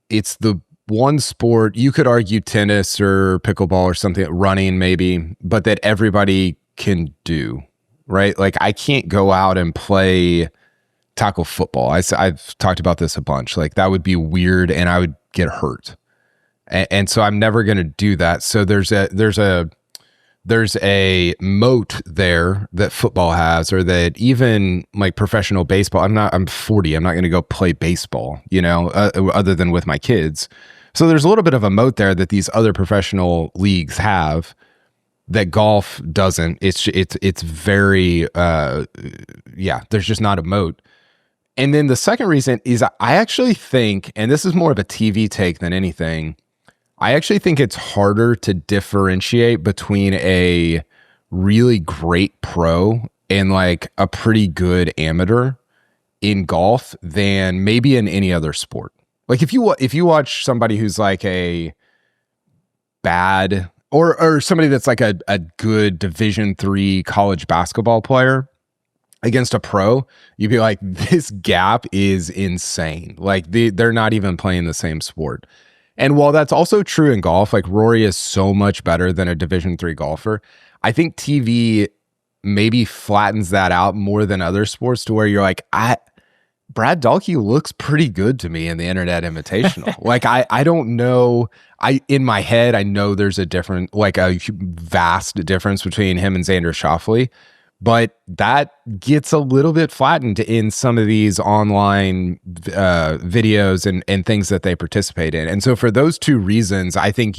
it's the one sport, you could argue tennis or pickleball or something, running maybe, but that everybody can do, right? Like I can't go out and play tackle football. I've talked about this a bunch. Like that would be weird and I would get hurt. And so I'm never going to do that. So there's a moat there that football has, or that even like professional baseball. I'm 40. I'm not going to go play baseball, other than with my kids. So there's a little bit of a moat there that these other professional leagues have that golf doesn't. It's very, there's just not a moat. And then the second reason is I actually think, and this is more of a TV take than anything, I actually think it's harder to differentiate between a really great pro and like a pretty good amateur in golf than maybe in any other sport. Like if you watch somebody who's like a bad or somebody that's like a good Division III college basketball player against a pro, you'd be like, this gap is insane. Like they're not even playing the same sport. And while that's also true in golf, like Rory is so much better than a Division III golfer, I think TV maybe flattens that out more than other sports to where you're like, Brad Dahlke looks pretty good to me in the Internet Invitational. Like, I don't know. In my head, I know there's a vast difference between him and Xander Schauffele, but that gets a little bit flattened in some of these online videos and things that they participate in. And so for those two reasons, I think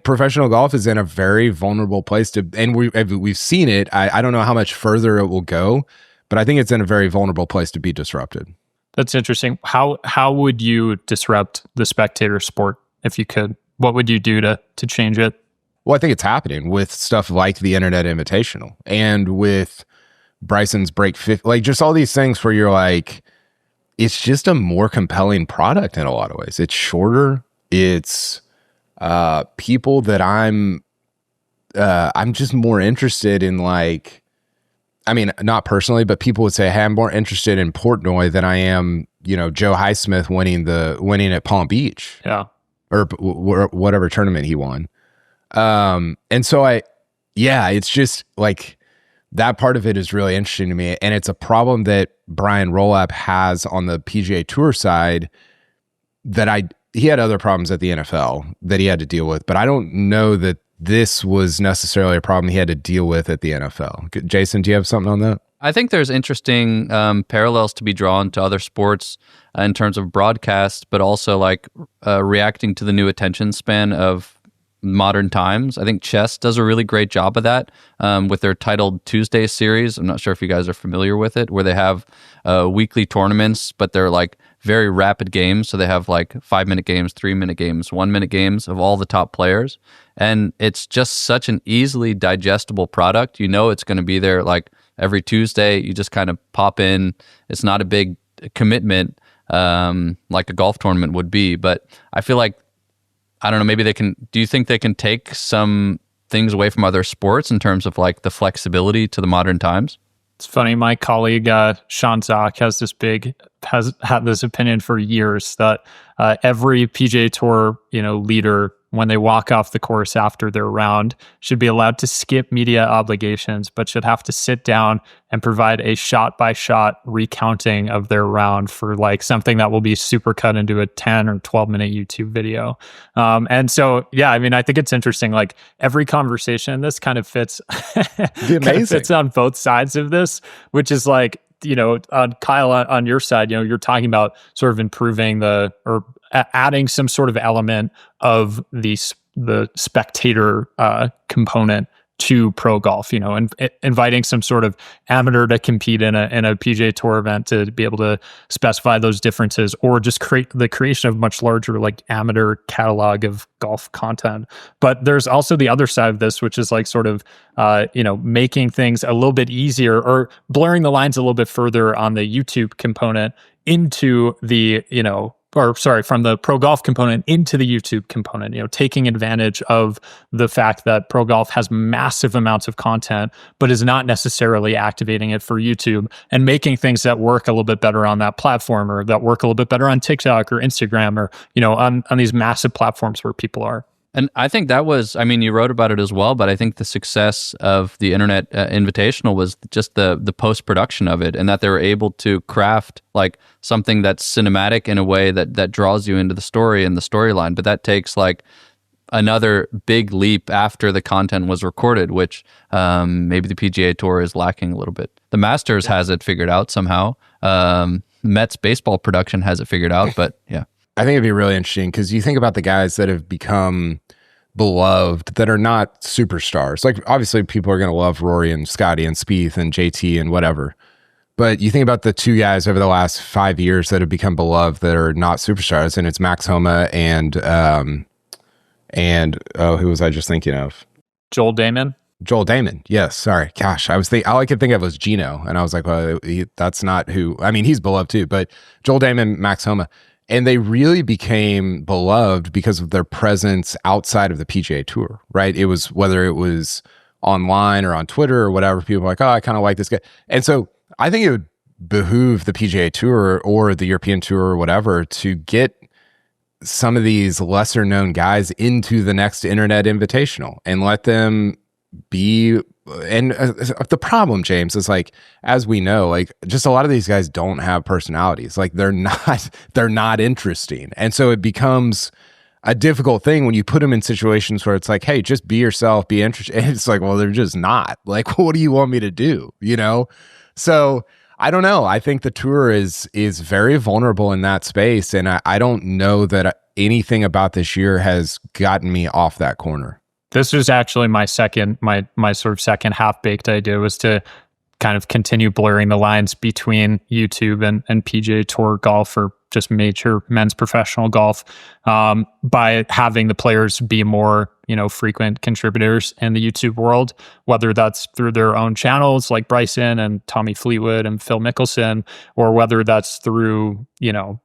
professional golf is in a very vulnerable place and we've seen it. I don't know how much further it will go, but I think it's in a very vulnerable place to be disrupted. That's interesting. How would you disrupt the spectator sport if you could? What would you do to change it? Well, I think it's happening with stuff like the Internet Invitational and with Bryson's Break 50, like just all these things where you're like, it's just a more compelling product in a lot of ways. It's shorter. It's people that I'm just more interested in, like, I mean, not personally, but people would say, hey, I'm more interested in Portnoy than I am, Joe Highsmith winning at Palm Beach. Yeah. Or whatever tournament he won. And so it's just like that part of it is really interesting to me. And it's a problem that Brian Rolap has on the PGA Tour side that he had other problems at the NFL that he had to deal with, but I don't know that this was necessarily a problem he had to deal with at the NFL. Jason, do you have something on that? I think there's interesting parallels to be drawn to other sports in terms of broadcast, but also like reacting to the new attention span of modern times. I think chess does a really great job of that with their Titled Tuesday series. I'm not sure if you guys are familiar with it, where they have weekly tournaments, but they're like very rapid games. So they have like 5-minute games, 3-minute games, 1-minute games of all the top players. And it's just such an easily digestible product. It's going to be there like every Tuesday. You just kind of pop in. It's not a big commitment like a golf tournament would be. But I feel like, I don't know, maybe do you think they can take some things away from other sports in terms of like the flexibility to the modern times? It's funny. My colleague, Sean Zock, has had this opinion for years that every PGA Tour, leader, when they walk off the course after their round, should be allowed to skip media obligations, but should have to sit down and provide a shot-by-shot recounting of their round for like something that will be super cut into a 10 or 12-minute YouTube video. And so, yeah, I mean, I think it's interesting. Like every conversation in this kind of fits, fits on both sides of this, which is like, Kyle, on your side, you're talking about sort of improving or adding some sort of element of the spectator component to pro golf, and inviting some sort of amateur to compete in a PGA Tour event to be able to specify those differences, or just create the creation of much larger like amateur catalog of golf content. But there's also the other side of this, which is like sort of making things a little bit easier or blurring the lines a little bit further on the YouTube component into the from the pro golf component into the YouTube component, taking advantage of the fact that pro golf has massive amounts of content, but is not necessarily activating it for YouTube, and making things that work a little bit better on that platform, or that work a little bit better on TikTok or Instagram, or, on these massive platforms where people are. And I think that was, you wrote about it as well, but I think the success of the Internet Invitational was just the post-production of it, and that they were able to craft like something that's cinematic in a way that draws you into the story and the storyline. But that takes like another big leap after the content was recorded, which maybe the PGA Tour is lacking a little bit. The Masters has it figured out somehow. Mets baseball production has it figured out, but yeah. I think it'd be really interesting because you think about the guys that have become beloved that are not superstars. Like obviously people are going to love Rory and Scotty and Spieth and JT and whatever. But you think about the two guys over the last 5 years that have become beloved that are not superstars, and it's Max Homa and And who was I just thinking of? Joel Damon. Joel Damon. Yes. Sorry. Gosh, all I could think of was Gino. And I was like, well, that's not who. I mean, he's beloved too, but Joel Damon, Max Homa. And they really became beloved because of their presence outside of the PGA Tour, right? It was whether it was online or on Twitter or whatever, people were like, oh, I kind of like this guy. And so I think it would behoove the PGA Tour or the European Tour or whatever to get some of these lesser known guys into the next Internet Invitational and let them be. And the problem, James, is like, as we know, like just a lot of these guys don't have personalities. Like they're not interesting. And so it becomes a difficult thing when you put them in situations where it's like, hey, just be yourself, be interested. And it's like, well, they're just not. Like, what do you want me to do? You know? So I don't know. I think the tour is very vulnerable in that space. And I don't know that anything about this year has gotten me off that corner. This was actually my sort of second half-baked idea, was to kind of continue blurring the lines between YouTube and PGA Tour golf, or just major men's professional golf, by having the players be more, frequent contributors in the YouTube world, whether that's through their own channels like Bryson and Tommy Fleetwood and Phil Mickelson, or whether that's through,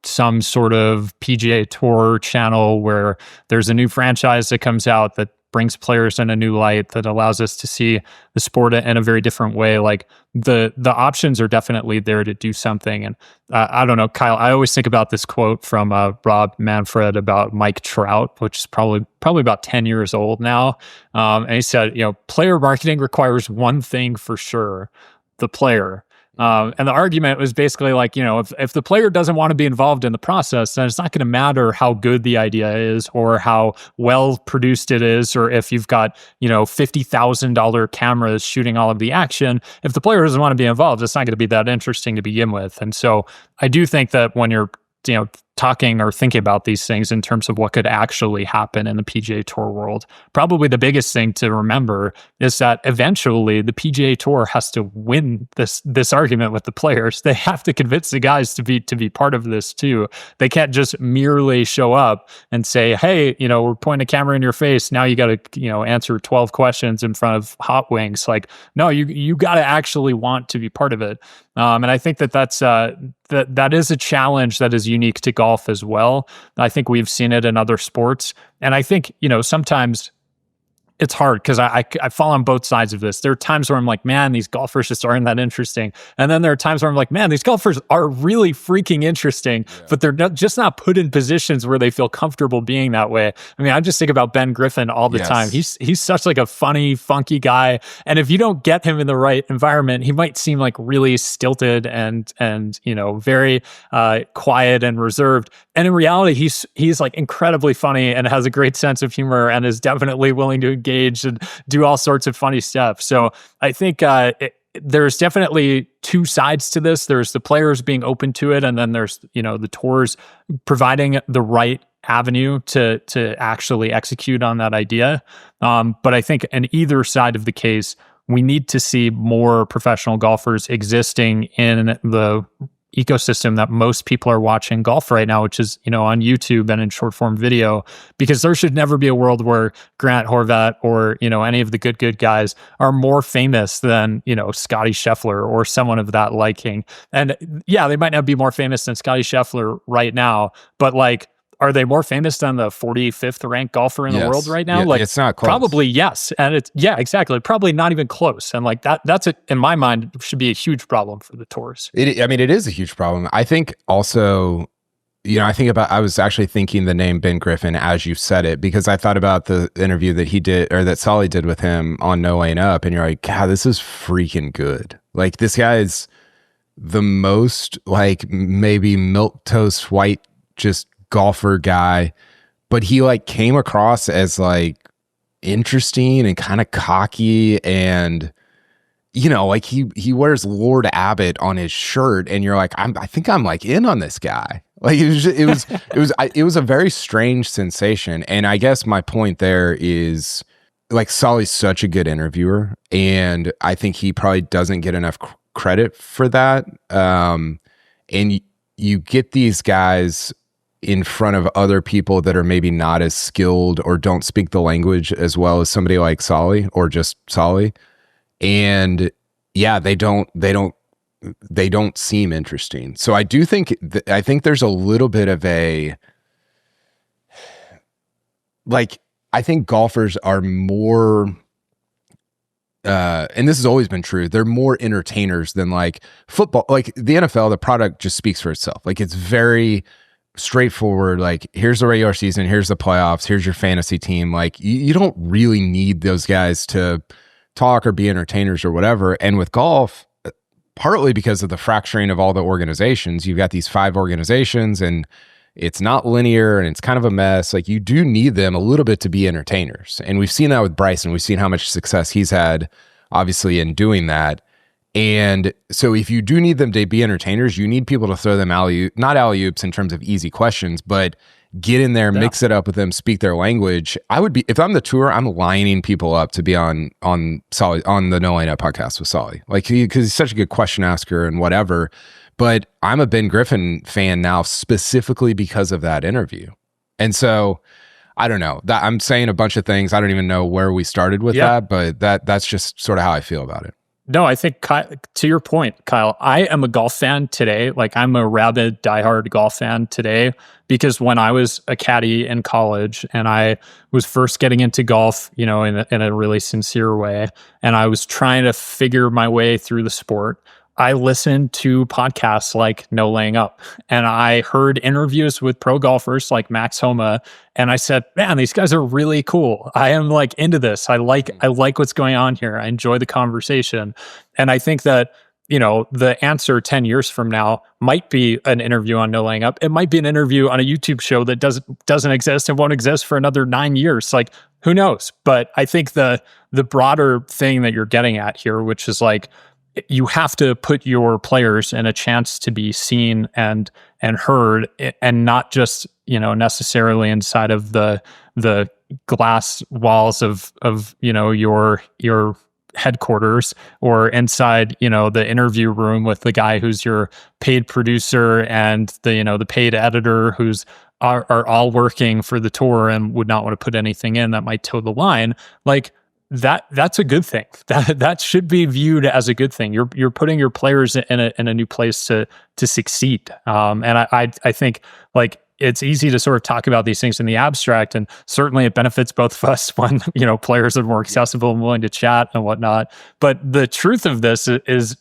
some sort of PGA Tour channel where there's a new franchise that comes out that brings players in a new light, that allows us to see the sport in a very different way. Like the options are definitely there to do something. And I don't know, Kyle, I always think about this quote from Rob Manfred about Mike Trout, which is probably about 10 years old now. And he said, player marketing requires one thing for sure: the player. And the argument was basically like, if the player doesn't want to be involved in the process, then it's not going to matter how good the idea is or how well produced it is, or if you've got, $50,000 cameras shooting all of the action. If the player doesn't want to be involved, it's not going to be that interesting to begin with. And so I do think that when you're, talking or thinking about these things in terms of what could actually happen in the PGA Tour world, probably the biggest thing to remember is that eventually the PGA Tour has to win this argument with the players. They have to convince the guys to be part of this too. They can't just merely show up and say, hey, we're pointing a camera in your face, now you got to answer 12 questions in front of Hot Wings. Like, no, you got to actually want to be part of it. And I think that is a challenge that is unique to golf as well. I think we've seen it in other sports. And I think, sometimes it's hard because I fall on both sides of this. There are times where I'm like, man, these golfers just aren't that interesting. And then there are times where I'm like, man, these golfers are really freaking interesting, but they're just not put in positions where they feel comfortable being that way. I mean, I just think about Ben Griffin all the time. He's such like a funny, funky guy. And if you don't get him in the right environment, he might seem like really stilted and very quiet and reserved. And in reality, he's like incredibly funny and has a great sense of humor and is definitely willing to engage and do all sorts of funny stuff. So I think there's definitely two sides to this. There's the players being open to it, and then there's the tours providing the right avenue to actually execute on that idea. But I think in either side of the case, we need to see more professional golfers existing in the ecosystem that most people are watching golf right now, which is, on YouTube and in short form video, because there should never be a world where Grant Horvat or, any of the good guys are more famous than, Scotty Scheffler or someone of that liking. And yeah, they might not be more famous than Scotty Scheffler right now, but like, are they more famous than the 45th ranked golfer in the world right now? Like, it's not close. Probably yes. And exactly. Probably not even close. And like that's in my mind, should be a huge problem for the tours. It is a huge problem. I think also, I was actually thinking the name Ben Griffin as you said it, because I thought about the interview that he did, or that Solly did with him on No Lane Up. And you're like, God, this is freaking good. Like, this guy is the most like maybe milquetoast white, just golfer guy, but he like came across as like interesting and kind of cocky, and like he wears Lord Abbott on his shirt, and you're like, I think I'm like in on this guy. Like it was a very strange sensation. And I guess my point there is, like, Solly's such a good interviewer, and I think he probably doesn't get enough credit for that. And you get these guys in front of other people that are maybe not as skilled or don't speak the language as well as somebody like Solly or just Solly. And yeah, they don't seem interesting. So I do think, I think there's a little bit of a, like, I think golfers are more, and this has always been true, they're more entertainers than like football. Like the NFL, the product just speaks for itself. Like it's very straightforward. Like here's the regular season, here's the playoffs, here's your fantasy team. Like you don't really need those guys to talk or be entertainers or whatever. And with golf, partly because of the fracturing of all the organizations, you've got these 5 organizations and it's not linear and it's kind of a mess. Like you do need them a little bit to be entertainers. And we've seen that with Bryson. We've seen how much success he's had, obviously, in doing that. And so if you do need them to be entertainers, you need people to throw them not alley-oops in terms of easy questions, but get in there, mix it up with them, speak their language. I would be, if I'm the tour, I'm lining people up to be on Solly, on the No Laying Up podcast with Solly. Like because he's such a good question asker and whatever. But I'm a Ben Griffin fan now specifically because of that interview. And so I don't know. That I'm saying a bunch of things. I don't even know where we started with that, but that's just sort of how I feel about it. No, I think to your point, Kyle, I am a golf fan today. Like I'm a rabid, diehard golf fan today because when I was a caddy in college and I was first getting into golf, you know, in a really sincere way, and I was trying to figure my way through the sport, I listened to podcasts like No Laying Up, and I heard interviews with pro golfers like Max Homa, and I said, man, these guys are really cool. I am like into this. I like what's going on here. I enjoy the conversation. And I think that, you know, the answer 10 years from now might be an interview on No Laying Up. It might be an interview on a YouTube show that doesn't exist and won't exist for another 9 years. Like, who knows? But I think the broader thing that you're getting at here, which is like, you have to put your players in a chance to be seen and heard, and not just, you know, necessarily inside of the glass walls of you know, your headquarters, or inside, you know, the interview room with the guy who's your paid producer and the, you know, the paid editor who's are all working for the tour and would not want to put anything in that might toe the line. Like, that's a good thing. That should be viewed as a good thing. You're putting your players in a new place to succeed. And I think like it's easy to sort of talk about these things in the abstract, and certainly it benefits both of us when, you know, players are more accessible and willing to chat and whatnot. But the truth of this is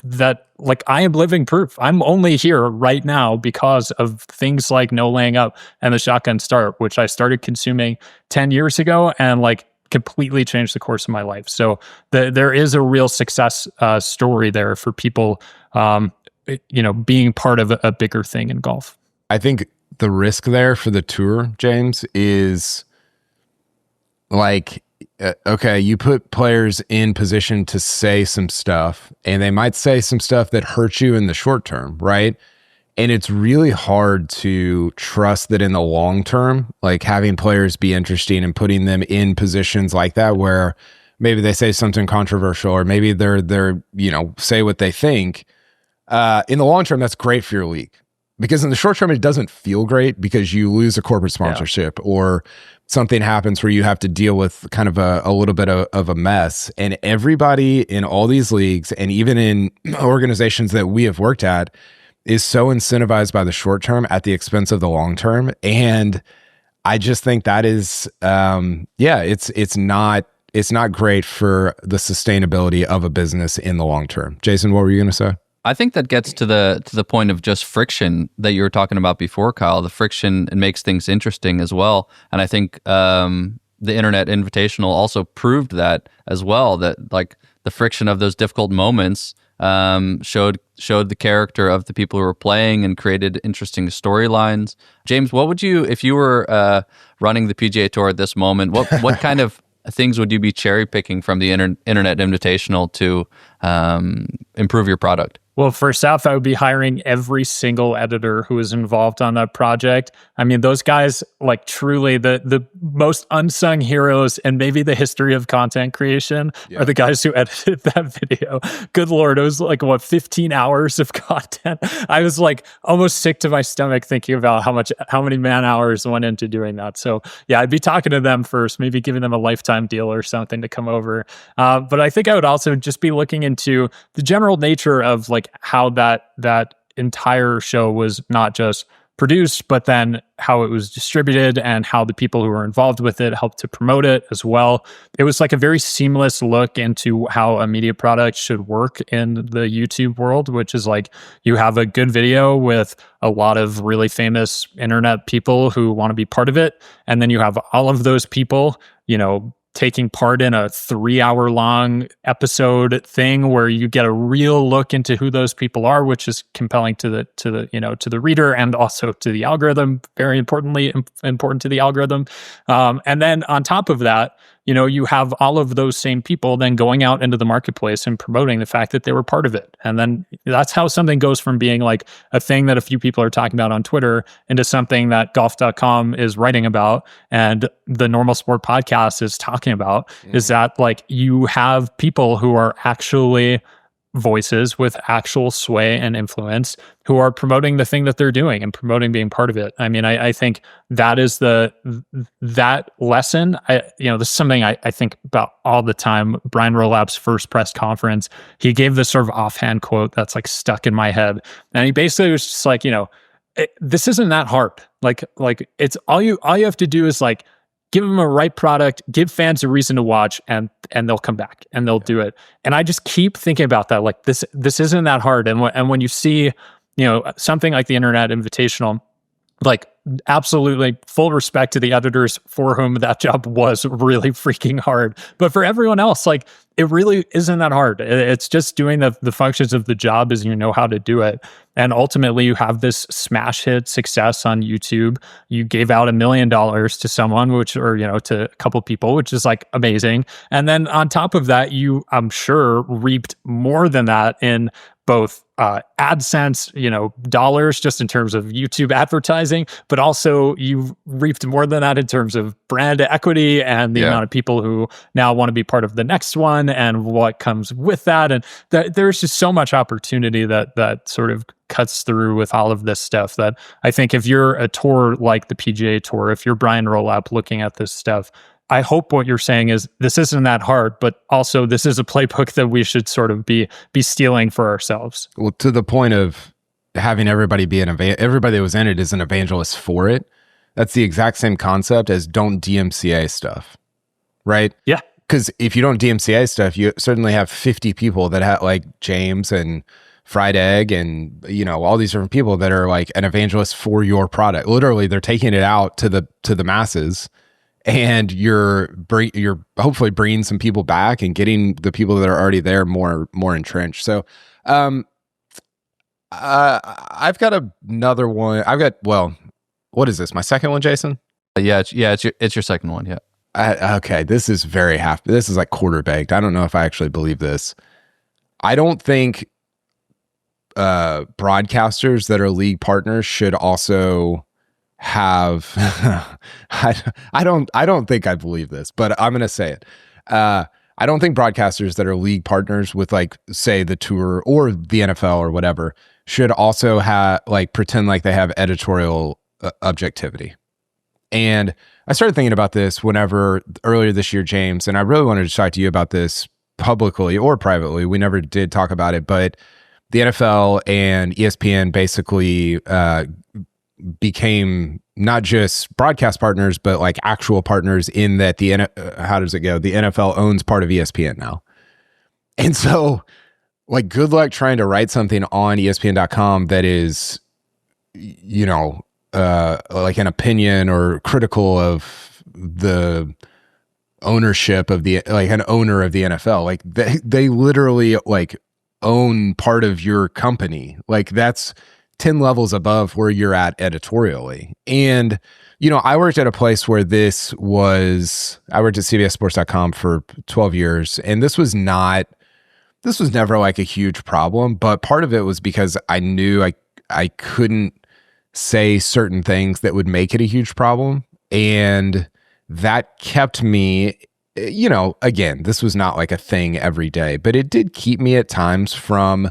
that, like, I am living proof. I'm only here right now because of things like No Laying Up and the Shotgun Start, which I started consuming 10 years ago, and like completely changed the course of my life. So there is a real success story there for people, you know, being part of a bigger thing in golf. I think the risk there for the tour, James, is like, okay, you put players in position to say some stuff, and they might say some stuff that hurts you in the short term, right? And it's really hard to trust that in the long term, like having players be interesting and putting them in positions like that where maybe they say something controversial, or maybe they're you know, say what they think. In the long term, that's great for your league, because in the short term, it doesn't feel great because you lose a corporate sponsorship or something happens where you have to deal with kind of a little bit of a mess. And everybody in all these leagues, and even in organizations that we have worked at, is so incentivized by the short term at the expense of the long term. And I just think that is, it's not great for the sustainability of a business in the long term. Jason, what were you going to say? I think that gets to the point of just friction that you were talking about before, Kyle. The friction, it makes things interesting as well. And I think the Internet Invitational also proved that as well, that like the friction of those difficult moments showed the character of the people who were playing and created interesting storylines. James, what would you, if you were running the PGA Tour at this moment, what kind of things would you be cherry picking from the Internet Invitational to improve your product? Well, first off, I would be hiring every single editor who is involved on that project. I mean, those guys, like truly the most unsung heroes in maybe the history of content creation are the guys who edited that video. Good Lord, it was like, 15 hours of content. I was like almost sick to my stomach thinking about how many man hours went into doing that. So yeah, I'd be talking to them first, maybe giving them a lifetime deal or something to come over. But I think I would also just be looking into the general nature of like how that entire show was not just produced, but then how it was distributed and how the people who were involved with it helped to promote it as well. It was like a very seamless look into how a media product should work in the YouTube world, which is like you have a good video with a lot of really famous internet people who want to be part of it. And then you have all of those people, taking part in a 3-hour long episode thing where you get a real look into who those people are, which is compelling to the reader and also to the algorithm, very important to the algorithm. And then on top of that, you have all of those same people then going out into the marketplace and promoting the fact that they were part of it. And then that's how something goes from being like a thing that a few people are talking about on Twitter into something that golf.com is writing about and the Normal Sport podcast is talking about, is that like you have people who are actually voices with actual sway and influence who are promoting the thing that they're doing and promoting being part of it. I mean, I think that is that lesson. This is something I think about all the time. Brian Rolap's first press conference, he gave this sort of offhand quote that's like stuck in my head. And he basically was just like, this isn't that hard. Like it's all you have to do is like, give them a right product, give fans a reason to watch, and they'll come back and they'll do it. And I just keep thinking about that. Like this isn't that hard. And when you see, something like the Internet Invitational, like absolutely full respect to the editors for whom that job was really freaking hard. But for everyone else, like it really isn't that hard. It's just doing the functions of the job as you know how to do it. And ultimately you have this smash hit success on YouTube. You gave out $1 million to someone, to a couple people, which is like amazing. And then on top of that, you, I'm sure, reaped more than that in both AdSense, dollars just in terms of YouTube advertising, but also you've reaped more than that in terms of brand equity and the amount of people who now want to be part of the next one and what comes with that. And there's just so much opportunity that sort of cuts through with all of this stuff that I think if you're a tour like the PGA Tour, if you're Brian Rolap looking at this stuff, I hope what you're saying is this isn't that hard, but also this is a playbook that we should sort of be stealing for ourselves. Well, to the point of having everybody be everybody that was in it is an evangelist for it. That's the exact same concept as don't DMCA stuff, right? Yeah. Because if you don't DMCA stuff, you certainly have 50 people that have like James and Fried Egg and all these different people that are like an evangelist for your product. Literally, they're taking it out to the masses. And you're hopefully bringing some people back and getting the people that are already there more entrenched. So, I've got another one. What is this? My second one, Jason? It's your second one. Yeah. Okay. This is this is like quarter baked. I don't know if I actually believe this. I don't think broadcasters that are league partners should also have I don't think I believe this, but I'm gonna say it. I don't think broadcasters that are league partners with like say the tour or the NFL or whatever should also have like pretend like they have editorial objectivity. And I started thinking about this whenever earlier this year, James, and I really wanted to talk to you about this publicly or privately. We never did talk about it, but the NFL and ESPN basically became not just broadcast partners, but like actual partners in that how does it go? The NFL owns part of ESPN now. And so like, good luck trying to write something on ESPN.com that is, like an opinion or critical of the ownership of an owner of the NFL. Like they literally like own part of your company. Like that's 10 levels above where you're at editorially. And, I worked at a place where I worked at CBSSports.com for 12 years, and this was not this was never like a huge problem, but part of it was because I knew I couldn't say certain things that would make it a huge problem. And that kept me, again, this was not like a thing every day, but it did keep me at times from,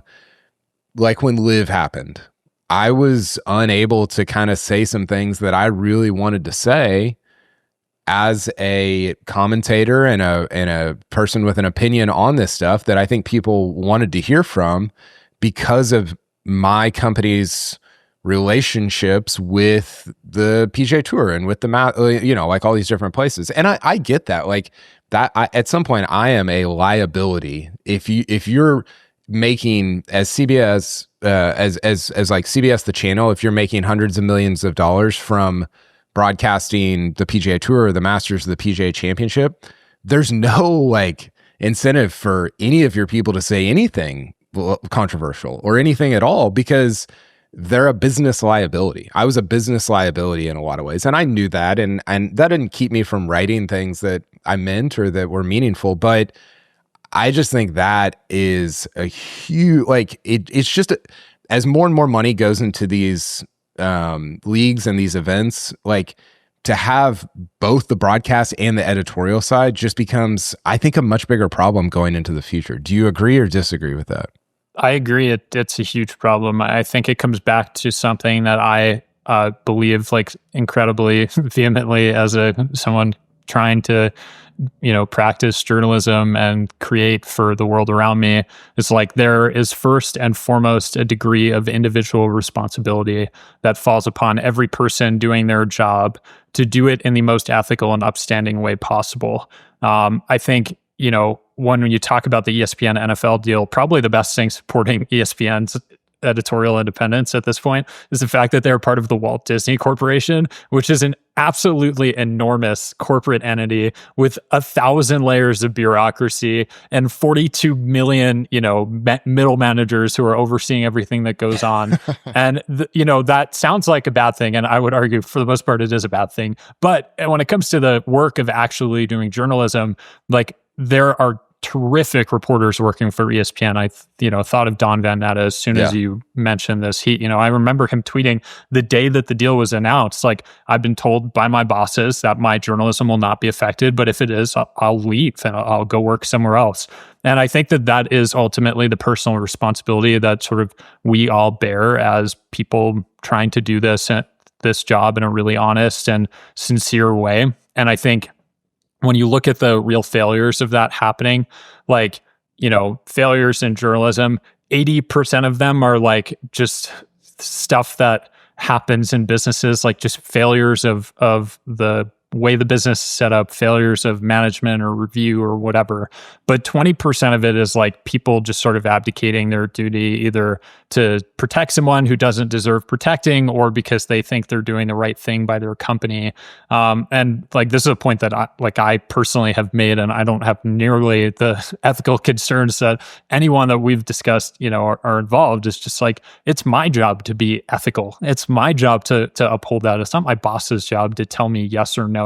like, when Live happened, I was unable to kind of say some things that I really wanted to say as a commentator and a person with an opinion on this stuff that I think people wanted to hear from, because of my company's relationships with the PGA Tour and with the like all these different places. And I get that, like that. At some point, I am a liability. If you're making, as CBS as like CBS the channel, if you're making hundreds of millions of dollars from broadcasting the PGA Tour or the Masters of the PGA Championship, there's no like incentive for any of your people to say anything controversial or anything at all, because they're a business liability. I was a business liability in a lot of ways, and I knew that, and that didn't keep me from writing things that I meant or that were meaningful. But I just think that is a huge, like, it's just as more and more money goes into these leagues and these events, like, to have both the broadcast and the editorial side just becomes, I think, a much bigger problem going into the future. Do you agree or disagree with that? I agree. It's a huge problem. I think it comes back to something that I believe like incredibly vehemently as someone trying to, practice journalism and create for the world around me. It's like there is first and foremost a degree of individual responsibility that falls upon every person doing their job to do it in the most ethical and upstanding way possible. I think, when you talk about the ESPN NFL deal, probably the best thing supporting ESPN's editorial independence at this point is the fact that they're part of the Walt Disney Corporation, which is an absolutely enormous corporate entity with 1,000 layers of bureaucracy and 42 million, middle managers who are overseeing everything that goes on. And, that sounds like a bad thing. And I would argue for the most part, it is a bad thing. But when it comes to the work of actually doing journalism, like, there are terrific reporters working for ESPN. I, thought of Don Van Natta as soon as you mentioned this. He, I remember him tweeting the day that the deal was announced, like, I've been told by my bosses that my journalism will not be affected, but if it is, I'll leave and I'll go work somewhere else. And I think that is ultimately the personal responsibility that sort of we all bear as people trying to do this job in a really honest and sincere way. And I think when you look at the real failures of that happening, like, failures in journalism, 80% of them are like just stuff that happens in businesses, like just failures of the way the business is set up, failures of management or review or whatever. But 20% of it is like people just sort of abdicating their duty either to protect someone who doesn't deserve protecting or because they think they're doing the right thing by their company. And like, this is a point that I personally have made, and I don't have nearly the ethical concerns that anyone that we've discussed, are involved. It's just like, it's my job to be ethical. It's my job to uphold that. It's not my boss's job to tell me yes or no.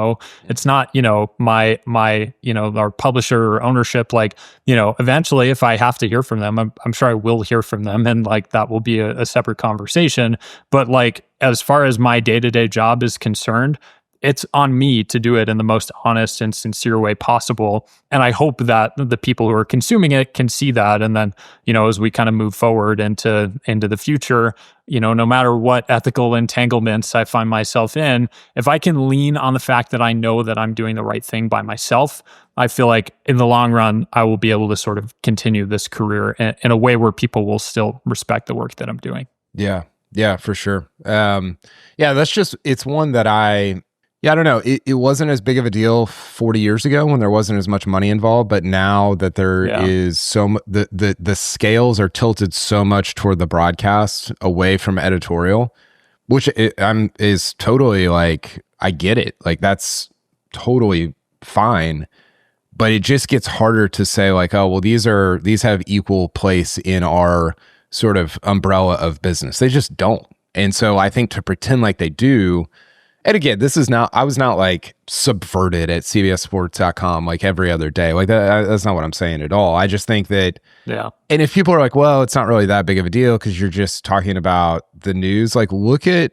It's not, my our publisher or ownership. Like, eventually if I have to hear from them, I'm sure I will hear from them, and like that will be a separate conversation. But like, as far as my day-to-day job is concerned, it's on me to do it in the most honest and sincere way possible. And I hope that the people who are consuming it can see that. And then, as we kind of move forward into the future, no matter what ethical entanglements I find myself in, if I can lean on the fact that I know that I'm doing the right thing by myself, I feel like in the long run, I will be able to sort of continue this career in a way where people will still respect the work that I'm doing. Yeah, for sure. It's one that I don't know. It wasn't as big of a deal 40 years ago when there wasn't as much money involved, but now that there is the scales are tilted so much toward the broadcast away from editorial, which is totally like, I get it. Like, that's totally fine, but it just gets harder to say like, oh, well, these have equal place in our sort of umbrella of business. They just don't. And so I think to pretend like they do, And again, I was not like subverted at cbssports.com like every other day. Like that's not what I'm saying at all. I just think that, Yeah. and if people are like, well, it's not really that big of a deal because you're just talking about the news, like look at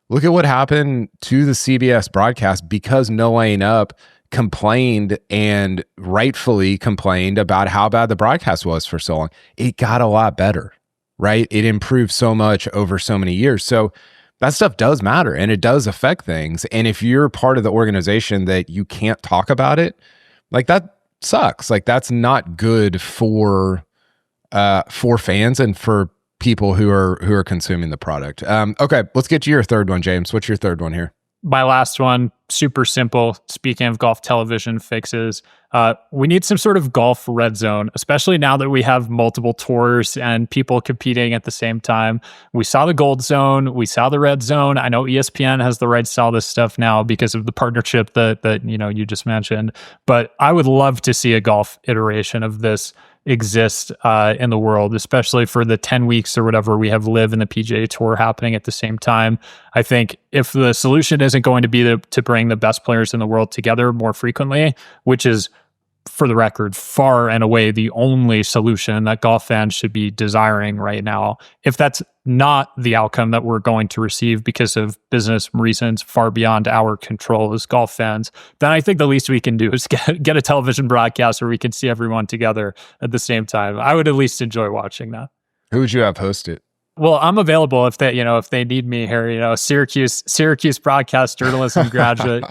what happened to the CBS broadcast because No Laying Up complained, and rightfully complained, about how bad the broadcast was for so long. It got a lot better, right? It improved so much over so many years. So that stuff does matter and it does affect things. And if you're part of the organization that you can't talk about it, like that sucks. Like that's not good for fans and for people who are consuming the product. Okay, let's get to your third one, James. What's your third one here? My last one, super simple. Speaking of golf television fixes, we need some sort of golf red zone, especially now that we have multiple tours and people competing at the same time. We saw the gold zone, we saw the red zone. I know ESPN has the rights to all this stuff now because of the partnership that you just mentioned. But I would love to see a golf iteration of this exist in the world, especially for the 10 weeks or whatever we have live in the PGA Tour happening at the same time. I think if the solution isn't going to be to bring the best players in the world together more frequently, which is, for the record, far and away the only solution that golf fans should be desiring right now. If that's not the outcome that we're going to receive because of business reasons far beyond our control as golf fans, then I think the least we can do is get a television broadcast where we can see everyone together at the same time. I would at least enjoy watching that. Who would you have host it? Well, I'm available if they need me here. Syracuse broadcast journalism graduate.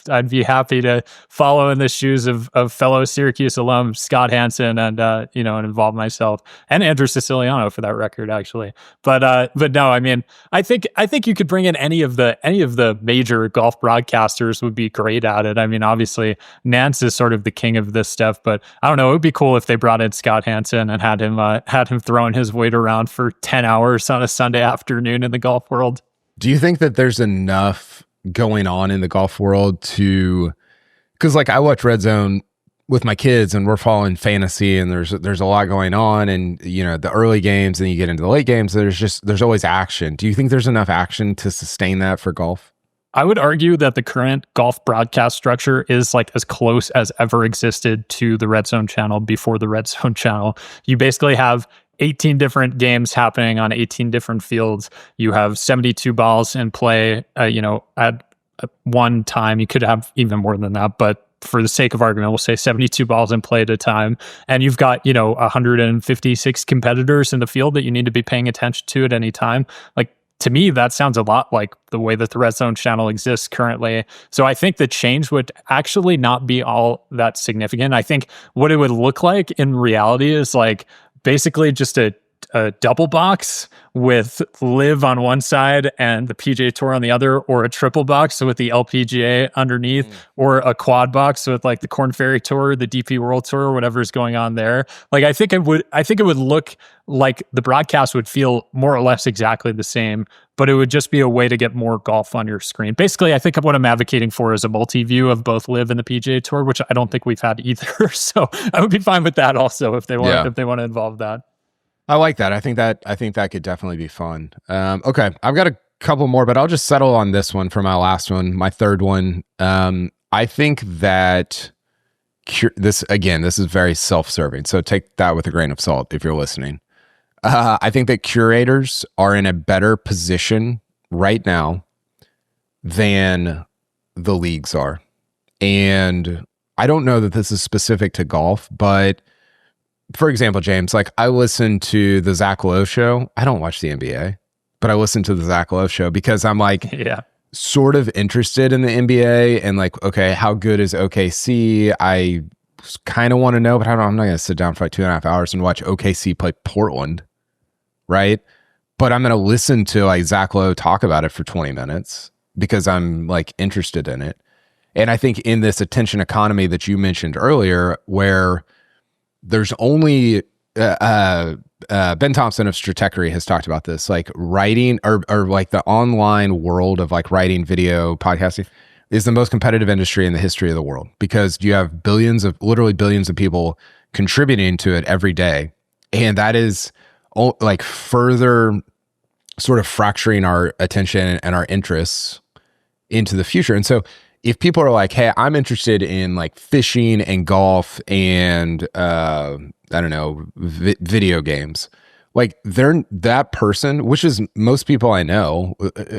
I'd be happy to follow in the shoes of fellow Syracuse alum Scott Hansen and involve myself and Andrew Siciliano for that record, actually. But no, I mean, I think you could bring in any of the major golf broadcasters would be great at it. I mean, obviously Nantz is sort of the king of this stuff, but I don't know. It would be cool if they brought in Scott Hansen and had him throwing his weight around for 10 hours on a Sunday afternoon in the golf world. Do you think that there's enough going on in the golf world because like I watch Red Zone with my kids and we're following fantasy and there's a lot going on, and the early games and you get into the late games, there's always action. Do you think there's enough action to sustain that for golf? I would argue that the current golf broadcast structure is like as close as ever existed to the Red Zone channel before the Red Zone channel. You basically have 18 different games happening on 18 different fields. You have 72 balls in play, at one time. You could have even more than that, but for the sake of argument, we'll say 72 balls in play at a time. And you've got, 156 competitors in the field that you need to be paying attention to at any time. Like, to me, that sounds a lot like the way that the Red Zone channel exists currently. So I think the change would actually not be all that significant. I think what it would look like in reality is like basically just a double box with Live on one side and the PGA Tour on the other, or a triple box with the LPGA underneath, or a quad box with like the Korn Ferry Tour, the DP World Tour, or whatever is going on there. Like I think it would look like the broadcast would feel more or less exactly the same, but it would just be a way to get more golf on your screen. Basically, I think what I'm advocating for is a multi-view of both Live and the PGA Tour, which I don't think we've had either. So I would be fine with that also if they want to involve that. I like that. I think that could definitely be fun. Okay, I've got a couple more, but I'll just settle on this one for my last one, my third one. I think that this is very self-serving, so take that with a grain of salt if you're listening. I think that curators are in a better position right now than the leagues are. And I don't know that this is specific to golf, but for example, James, like I listen to the Zach Lowe show. I don't watch the NBA, but I listen to the Zach Lowe show because I'm like sort of interested in the NBA and like, okay, how good is OKC? I kind of want to know, but I'm not going to sit down for like 2.5 hours and watch OKC play Portland, right? But I'm going to listen to like Zach Lowe talk about it for 20 minutes because I'm like interested in it. And I think in this attention economy that you mentioned earlier, where there's only Ben Thompson of Stratechery has talked about this, like writing or like the online world of like writing, video, podcasting is the most competitive industry in the history of the world because you have literally billions of people contributing to it every day. And that is like further sort of fracturing our attention and our interests into the future. And so if people are like, hey, I'm interested in like fishing and golf and I don't know, video games, like that person, which is most people I know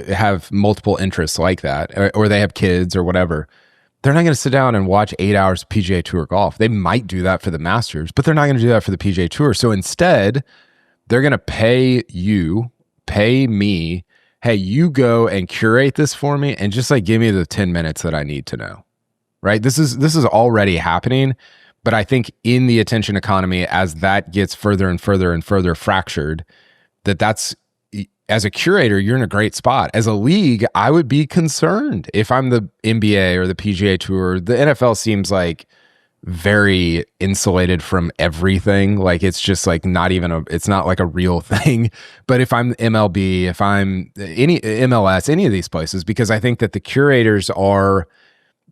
have multiple interests like that, or they have kids or whatever. They're not going to sit down and watch 8 hours of PGA Tour golf. They might do that for the Masters, but they're not going to do that for the PGA Tour. So instead, they're going to pay me, hey, you go and curate this for me and just like give me the 10 minutes that I need to know. Right? This is already happening, but I think in the attention economy, as that gets further and further and further fractured, that's as a curator, you're in a great spot. As a league, I would be concerned if I'm the NBA or the PGA Tour. The NFL seems like very insulated from everything. Like it's just like it's not like a real thing. But if I'm MLB, if I'm any MLS, any of these places, because I think that the curators are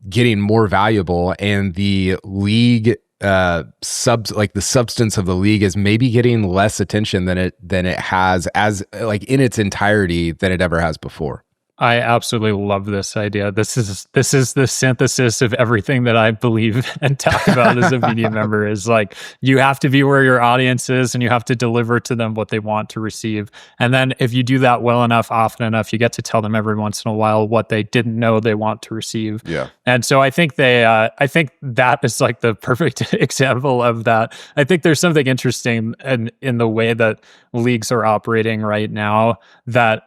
getting more valuable and the league the substance of the league is maybe getting less attention than it has as like in its entirety than it ever has before. I absolutely love this idea. This is the synthesis of everything that I believe and talk about as a media member is like, you have to be where your audience is and you have to deliver to them what they want to receive. And then if you do that well enough, often enough, you get to tell them every once in a while what they didn't know they want to receive. Yeah. And so I think I think that is like the perfect example of that. I think there's something interesting in the way that leagues are operating right now that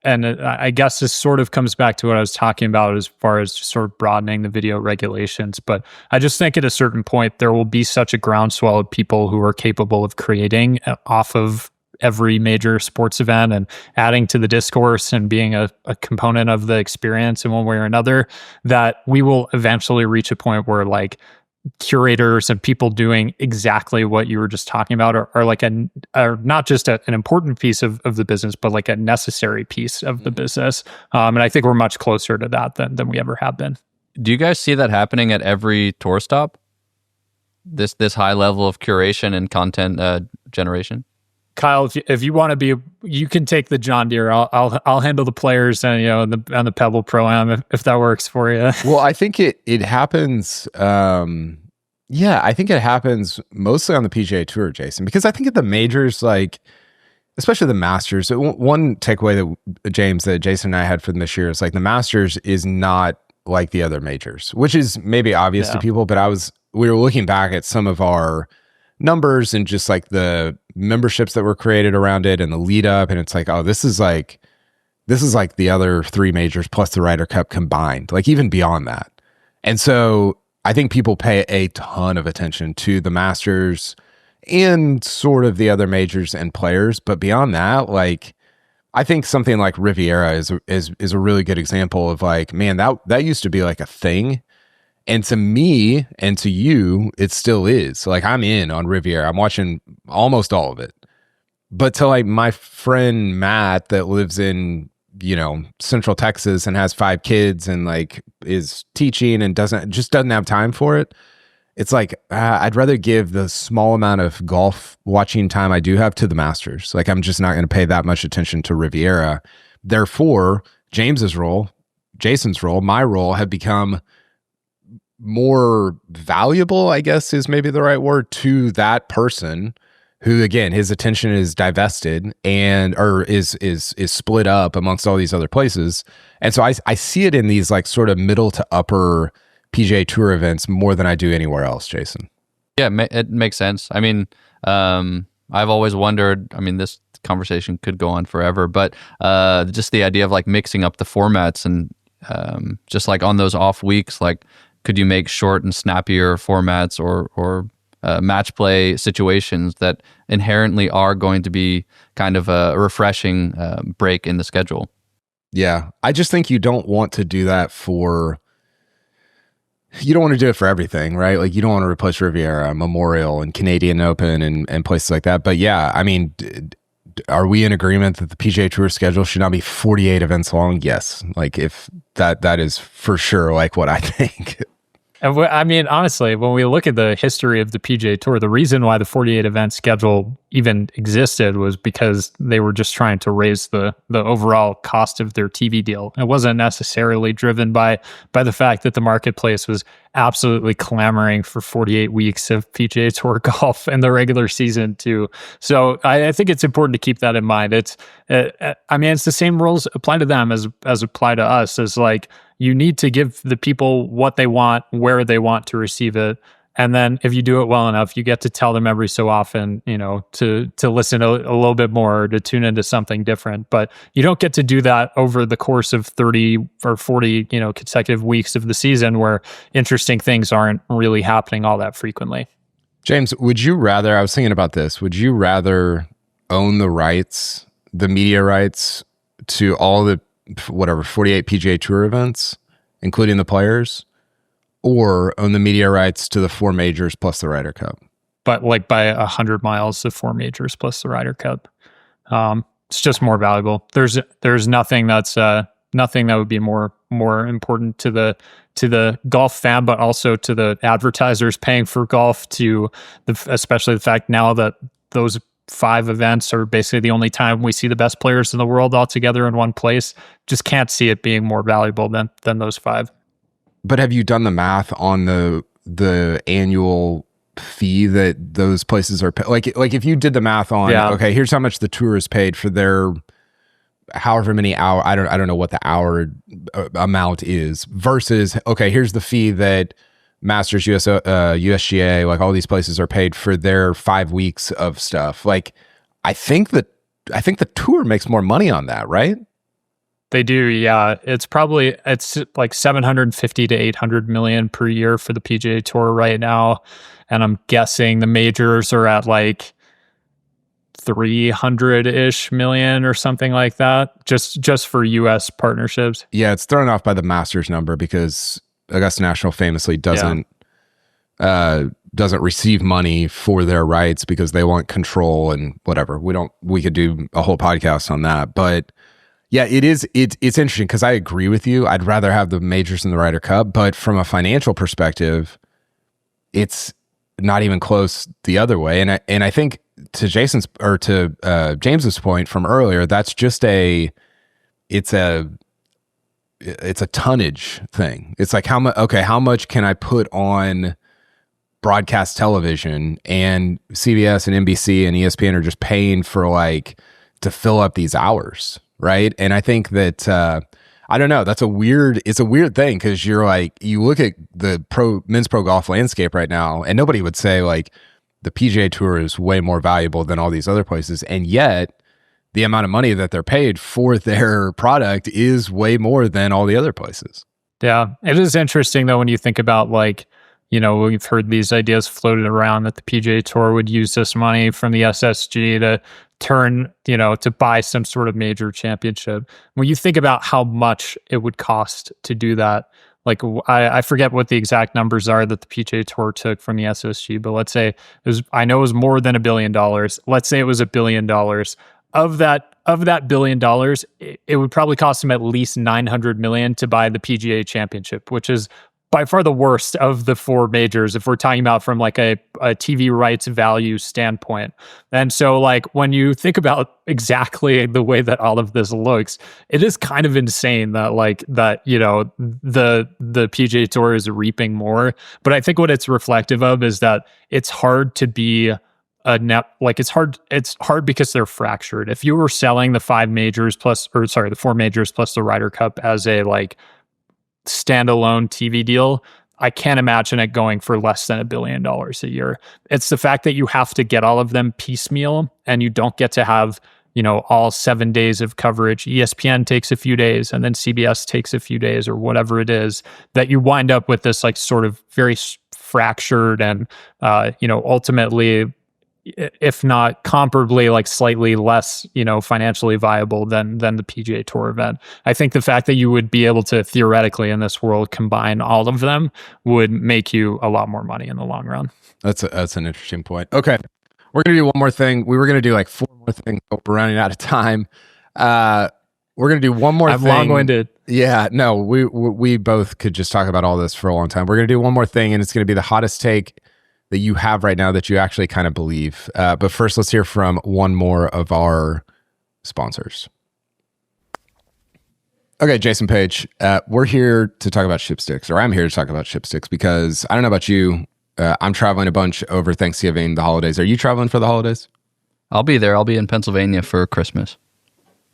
I guess this sort of comes back to what I was talking about as far as just sort of broadening the video regulations. But I just think at a certain point, there will be such a groundswell of people who are capable of creating off of every major sports event and adding to the discourse and being a component of the experience in one way or another, that we will eventually reach a point where like curators and people doing exactly what you were just talking about are not just an important piece of the business, but like a necessary piece of the business. And I think we're much closer to that than we ever have been. Do you guys see that happening at every tour stop? This high level of curation and content generation? Kyle, if you want to be, you can take the John Deere. I'll handle the players and on the Pebble Pro-Am if that works for you. Well, I think it happens. I think it happens mostly on the PGA Tour, Jason, because I think at the majors, like especially the Masters. One takeaway that Jason and I had from this year is like the Masters is not like the other majors, which is maybe obvious to people. But we were looking back at some of our numbers and just like the memberships that were created around it and the lead up, and it's like, oh, this is like the other three majors plus the Ryder Cup combined, like even beyond that. And so I think people pay a ton of attention to the Masters and sort of the other majors and players, but beyond that, like I think something like Riviera is a really good example of like, man, that used to be like a thing. And to me and to you, it still is. Like I'm in on Riviera. I'm watching almost all of it. But to like my friend Matt that lives in, Central Texas and has 5 kids and like is teaching and doesn't have time for it. It's like, I'd rather give the small amount of golf watching time I do have to the Masters. Like I'm just not going to pay that much attention to Riviera. Therefore, James's role, Jason's role, my role have become more valuable, I guess is maybe the right word, to that person who, again, his attention is divested or is split up amongst all these other places. And so I see it in these like sort of middle to upper PGA Tour events more than I do anywhere else, Jason. Yeah, it makes sense. I mean, I've always wondered, this conversation could go on forever, but just the idea of like mixing up the formats and just like on those off weeks, like could you make short and snappier formats or match play situations that inherently are going to be kind of a refreshing break in the schedule? Yeah, I just think you don't want to do that you don't want to do it for everything, right? Like you don't want to replace Riviera, Memorial, and Canadian Open and places like that. But yeah, are we in agreement that the PGA Tour schedule should not be 48 events long? Yes. Like if that is for sure like what I think. And I mean, honestly, when we look at the history of the PGA Tour, the reason why the 48 event schedule even existed was because they were just trying to raise the overall cost of their TV deal. It wasn't necessarily driven by the fact that the marketplace was absolutely clamoring for 48 weeks of PGA Tour golf in the regular season too. So I think it's important to keep that in mind. It's the same rules apply to them as apply to us. As like, you need to give the people what they want, where they want to receive it. And then if you do it well enough, you get to tell them every so often, to listen a little bit more, or to tune into something different. But you don't get to do that over the course of 30 or 40, consecutive weeks of the season where interesting things aren't really happening all that frequently. James, I was thinking about this, would you rather own the media rights to all the 48 PGA Tour events, including the players, or own the media rights to the 4 majors plus the Ryder Cup? But like by 100 miles, the 4 majors plus the Ryder Cup. It's just more valuable. There's nothing nothing that would be more important to the golf fan, but also to the advertisers paying for golf, especially the fact now that those 5 events are basically the only time we see the best players in the world all together in one place. Just can't see it being more valuable than those 5. But have you done the math on the annual fee that those places are like if you did the math on okay, here's how much the tour is paid for their however many hour, I don't know what the hour amount is, versus okay, here's the fee that Masters, USGA, like all these places are paid for their 5 weeks of stuff. Like, I think the tour makes more money on that, right? They do, yeah. It's like 750 to 800 million per year for the PGA Tour right now, and I'm guessing the majors are at like 300-ish million or something like that, just for U.S. partnerships. Yeah, it's thrown off by the Masters number because Augusta National famously doesn't receive money for their rights because they want control and whatever. We could do a whole podcast on that, but yeah, it's interesting because I agree with you. I'd rather have the majors and the Ryder Cup, but from a financial perspective, it's not even close the other way. And I think to James's point from earlier, that's just it's a tonnage thing. It's like how much can I put on broadcast television, and CBS and NBC and ESPN are just paying for like to fill up these hours, right? And I think that I don't know, it's a weird thing because you're like, you look at the men's pro golf landscape right now, and nobody would say like the PGA Tour is way more valuable than all these other places, and yet the amount of money that they're paid for their product is way more than all the other places. Yeah. It is interesting though, when you think about like, we've heard these ideas floated around that the PGA Tour would use this money from the SSG to turn, to buy some sort of major championship. When you think about how much it would cost to do that, like I forget what the exact numbers are that the PGA Tour took from the SSG, but let's say I know it was more than $1 billion. Let's say it was $1 billion. Of that $1 billion, it would probably cost them at least $900 million to buy the PGA Championship, which is by far the worst of the 4 majors if we're talking about from like a TV rights value standpoint. And so like when you think about exactly the way that all of this looks, it is kind of insane that the PGA Tour is reaping more. But I think what it's reflective of is that it's hard to be it's hard because they're fractured. If you were selling the 4 majors plus the Ryder Cup as a like standalone TV deal, I can't imagine it going for less than $1 billion a year. It's the fact that you have to get all of them piecemeal, and you don't get to have all 7 days of coverage. ESPN takes a few days, and then CBS takes a few days, or whatever it is, that you wind up with this like sort of very fractured and ultimately, if not comparably, like slightly less, financially viable than the PGA Tour event. I think the fact that you would be able to theoretically in this world combine all of them would make you a lot more money in the long run. That's an interesting point. Okay, we're gonna do one more thing. We were gonna do like 4 more things, but we're running out of time. We're gonna do one more thing. I'm long-winded. Yeah, no, we both could just talk about all this for a long time. We're going to do one more thing, and it's going to be the hottest take that you have right now that you actually kind of believe. But first, let's hear from one more of our sponsors. Okay, Jason Page, we're here to talk about Shipsticks, or I'm here to talk about Shipsticks because I don't know about you. I'm traveling a bunch over Thanksgiving, the holidays. Are you traveling for the holidays? I'll be there. I'll be in Pennsylvania for Christmas.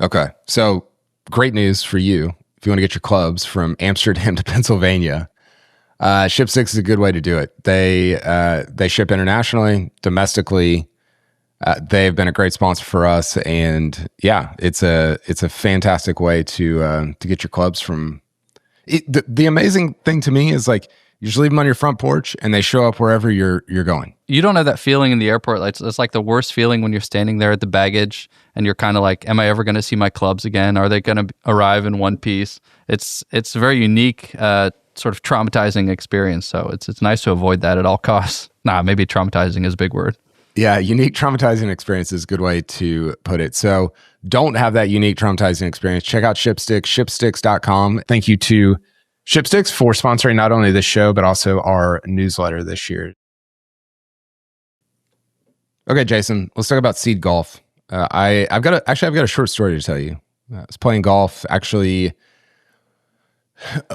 Okay, so great news for you. If you want to get your clubs from Amsterdam to Pennsylvania, Shipsticks is a good way to do it. They ship internationally, domestically. They've been a great sponsor for us, and yeah, it's a fantastic way to get your clubs from. The amazing thing to me is like you just leave them on your front porch, and they show up wherever you're going. You don't have that feeling in the airport. Like, it's like the worst feeling when you're standing there at the baggage and you're kind of like, am I ever going to see my clubs again? Are they going to arrive in one piece? It's a very unique, sort of traumatizing experience. So it's nice to avoid that at all costs. Maybe traumatizing is a big word. Yeah, unique traumatizing experience is a good way to put it. So don't have that unique traumatizing experience. Check out Shipsticks, shipsticks.com. Thank you to Shipsticks for sponsoring not only this show, but also our newsletter this year. Okay, Jason, let's talk about seed golf. I've got a short story to tell you. I was playing golf actually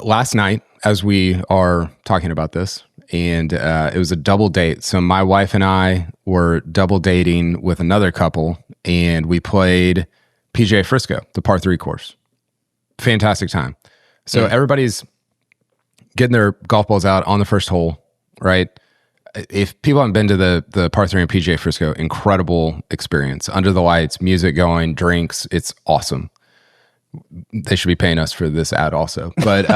last night as we are talking about this, and it was a double date. So my wife and I were double dating with another couple, and we played PGA Frisco, the par 3 course. Fantastic time. So everybody's getting their golf balls out on the first hole, right? If people haven't been to the par 3 in PGA Frisco, incredible experience. Under the lights, music going, drinks. It's awesome. They should be paying us for this ad also. But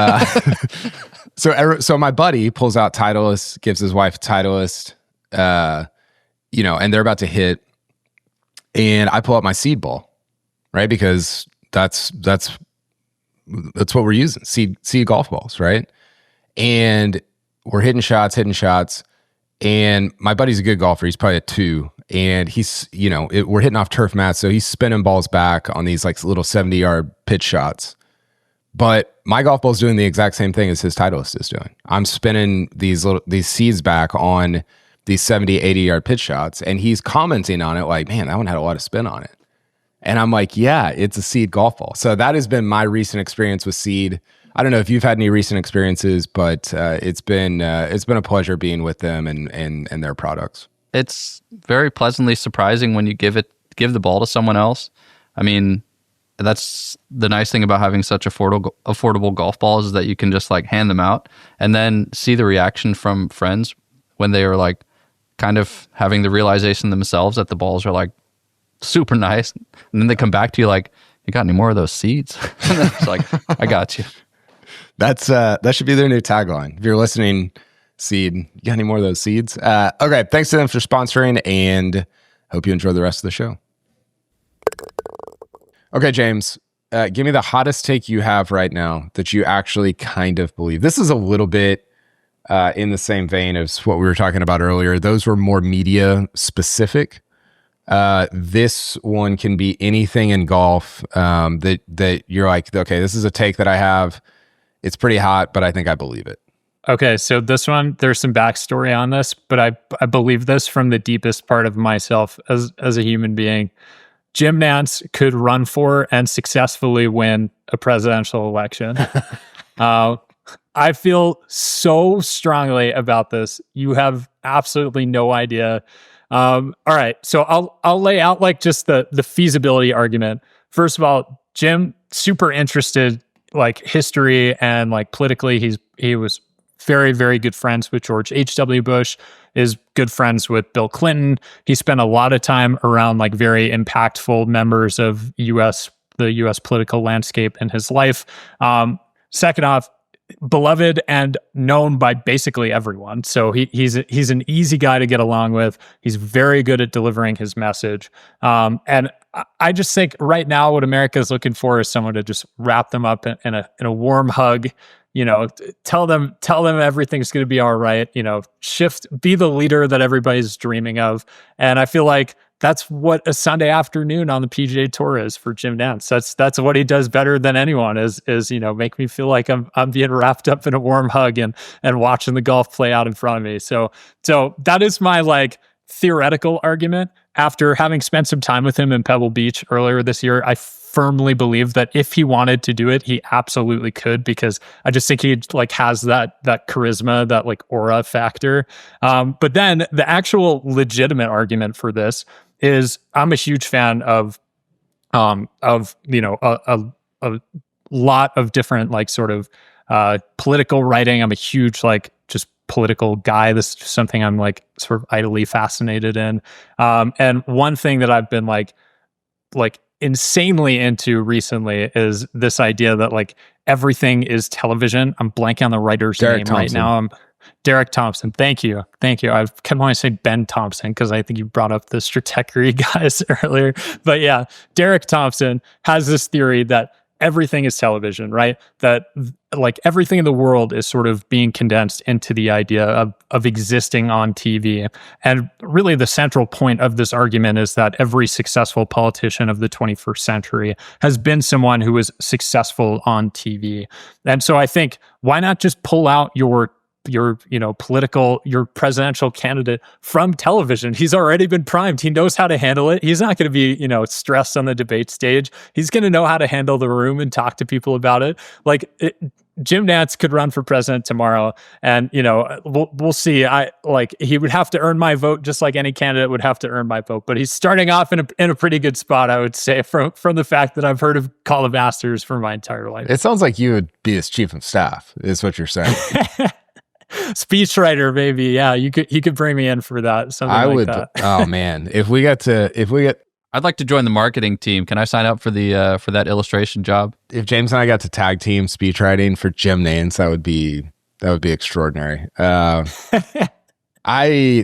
so my buddy pulls out Titleist, gives his wife Titleist, and they're about to hit. And I pull out my seed ball, right? Because that's what we're using, seed golf balls, right? And we're hitting shots. And my buddy's a good golfer. He's probably a 2. And he's, we're hitting off turf mats. So he's spinning balls back on these like little 70-yard pitch shots. But my golf ball's doing the exact same thing as his Titleist is doing. I'm spinning these seeds back on these 70, 80-yard pitch shots. And he's commenting on it like, man, that one had a lot of spin on it. And I'm like, yeah, it's a seed golf ball. So that has been my recent experience with seed. I don't know if you've had any recent experiences, but it's been a pleasure being with them and their products. It's very pleasantly surprising when you give the ball to someone else. I mean, that's the nice thing about having such affordable golf balls is that you can just like hand them out and then see the reaction from friends when they are like kind of having the realization themselves that the balls are like super nice. And then they come back to you like, you got any more of those seeds? And then it's like, I got you. That should be their new tagline. If you're listening, seed, you got any more of those seeds? Okay, thanks to them for sponsoring, and hope you enjoy the rest of the show. Okay, James, give me the hottest take you have right now that you actually kind of believe. This is a little bit in the same vein as what we were talking about earlier. Those were more media specific. This one can be anything in golf that you're like, okay, this is a take that I have. It's pretty hot, but I think I believe it. Okay, so this one, there's some backstory on this, but I believe this from the deepest part of myself as a human being. Jim Nantz could run for and successfully win a presidential election. I feel so strongly about this. You have absolutely no idea. All right, so I'll lay out like just the feasibility argument. First of all, Jim, super interested like history and like politically, he was very, very good friends with George H.W. Bush, is good friends with Bill Clinton. He spent a lot of time around like very impactful members of the U.S. political landscape in his life. Second off, beloved and known by basically everyone. So he's an easy guy to get along with. He's very good at delivering his message. And I just think right now what America is looking for is someone to just wrap them up in a warm hug. Tell them everything's going to be all right. Be the leader that everybody's dreaming of. And I feel like that's what a Sunday afternoon on the PGA Tour is for Jim Nantz. That's what he does better than anyone is make me feel like I'm being wrapped up in a warm hug and watching the golf play out in front of me. So that is my like theoretical argument. After having spent some time with him in Pebble Beach earlier this year, I firmly believe that if he wanted to do it, he absolutely could, because I just think he like has that charisma, that like aura factor. But then the actual legitimate argument for this is I'm a huge fan of a lot of different like sort of political writing. I'm a huge like just political guy. This is something I'm like sort of idly fascinated in. And one thing that I've been like insanely into recently is this idea that like everything is television. I'm blanking on the writer's name right now. Derek Thompson. Thank you. I kept wanting to say Ben Thompson because I think you brought up the Stratechery guys earlier. But yeah, Derek Thompson has this theory that everything is television, right? That like everything in the world is sort of being condensed into the idea of existing on TV. And really the central point of this argument is that every successful politician of the 21st century has been someone who was successful on TV. And so I think, why not just pull out your presidential candidate from television? He's already been primed. He knows how to handle it. He's not going to be, stressed on the debate stage. He's going to know how to handle the room and talk to people about it. Jim Nantz could run for president tomorrow, and we'll see. He would have to earn my vote just like any candidate would have to earn my vote. But he's starting off in a pretty good spot, I would say, from the fact that I've heard of Call of Masters for my entire life. It sounds like you would be his chief of staff, is what you're saying. Speechwriter, maybe. Yeah, he could bring me in for that. That. Oh man, if we get, I'd like to join the marketing team. Can I sign up for that illustration job? If James and I got to tag team speechwriting for Jim Nantz, that would be extraordinary. I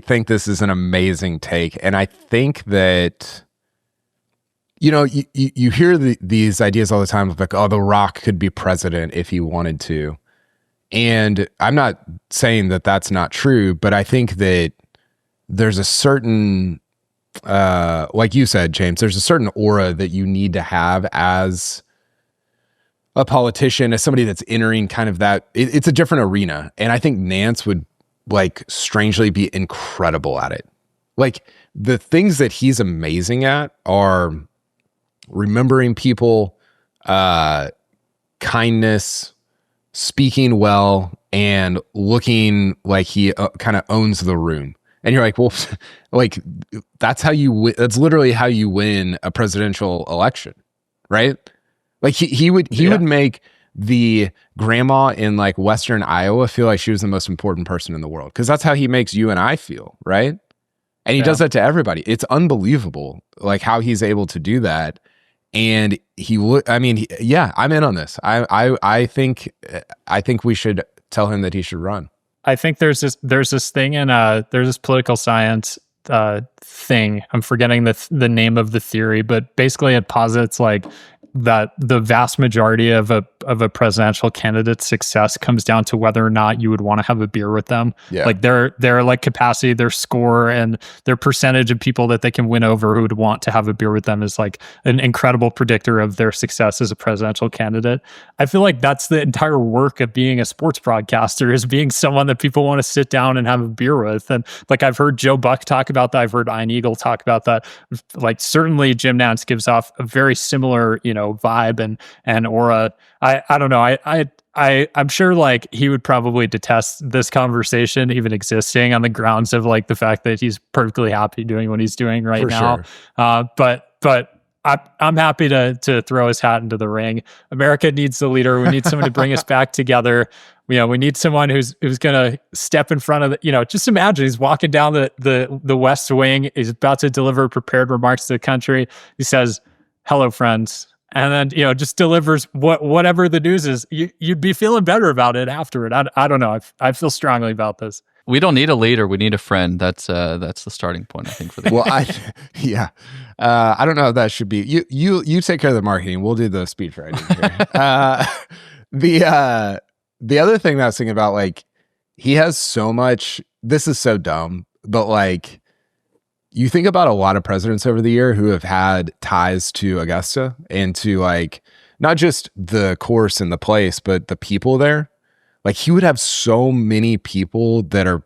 think this is an amazing take, and I think that you hear these ideas all the time of like, oh, The Rock could be president if he wanted to. And I'm not saying that that's not true, but I think that there's a certain, like you said, James, there's a certain aura that you need to have as a politician, as somebody that's entering kind of that. It's a different arena. And I think Nantz would like strangely be incredible at it. Like the things that he's amazing at are remembering people, kindness, speaking well, and looking like he kind of owns the room. And you're like, well, like that's literally how you win a presidential election, right? Like he would make the grandma in like Western Iowa feel like she was the most important person in the world, because that's how he makes you and I feel, right? And he does that to everybody. It's unbelievable, like how he's able to do that. And I'm in on this. I think we should tell him that he should run. I think there's this thing in there's this political science thing. I'm forgetting the name of the theory, but basically it posits like that the vast majority of a presidential candidate's success comes down to whether or not you would want to have a beer with them. Yeah. Like their like capacity, their score, and their percentage of people that they can win over who would want to have a beer with them is like an incredible predictor of their success as a presidential candidate. I feel like that's the entire work of being a sports broadcaster, is being someone that people want to sit down and have a beer with. And like I've heard Joe Buck talk about that. I've heard Ian Eagle talk about that. Like certainly Jim Nantz gives off a very similar, vibe and aura. I don't know. I'm sure like he would probably detest this conversation even existing on the grounds of like the fact that he's perfectly happy doing what he's doing right now. Sure. But I'm happy to throw his hat into the ring. America needs the leader. We need someone to bring us back together. We need someone who's going to step in front of the, just imagine he's walking down the West Wing. He's about to deliver prepared remarks to the country. He says, "Hello, friends." And then, just delivers whatever the news is. You'd be feeling better about it afterward. I don't know. I feel strongly about this. We don't need a leader. We need a friend. That's the starting point, I think, for the Well, I don't know if that should be you take care of the marketing. We'll do the speech writing here. The other thing that I was thinking about, like, he has so much. This is so dumb, but like, you think about a lot of presidents over the year who have had ties to Augusta and to like not just the course and the place, but the people there. Like he would have so many people that are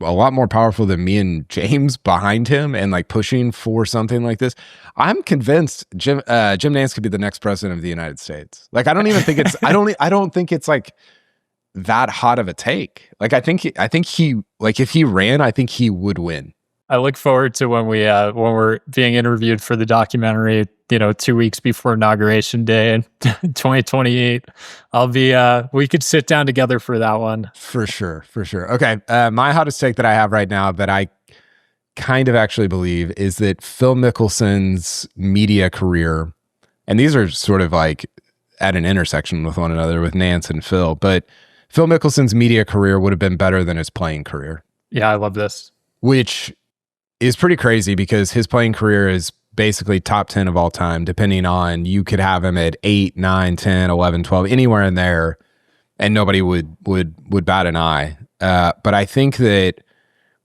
a lot more powerful than me and James behind him and like pushing for something like this. I'm convinced Jim Nantz could be the next president of the United States. Like I don't even think it's I don't think it's like that hot of a take. Like I think he like if he ran, I think he would win. I look forward to when we're being interviewed for the documentary, 2 weeks before Inauguration Day in 2028. We could sit down together for that one. For sure. Okay. My hottest take that I have right now that I kind of actually believe is that Phil Mickelson's media career, and these are sort of like at an intersection with one another with Nantz and Phil, but Phil Mickelson's media career would have been better than his playing career. Yeah, I love this. Which is pretty crazy because his playing career is basically top 10 of all time, depending on you could have him at 8, 9, 10, 11, 12, anywhere in there, and nobody would bat an eye. But I think that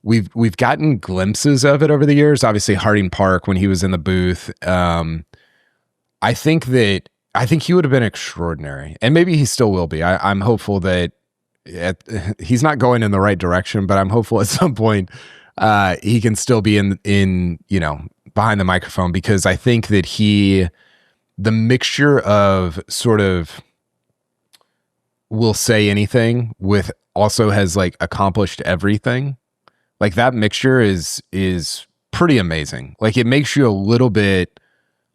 we've gotten glimpses of it over the years. Obviously, Harding Park when he was in the booth. I think he would have been extraordinary, and maybe he still will be. I'm hopeful that he's not going in the right direction, but I'm hopeful at some point he can still be in behind the microphone, because I think that the mixture of sort of will say anything with also has like accomplished everything. Like that mixture is pretty amazing. Like it makes you a little bit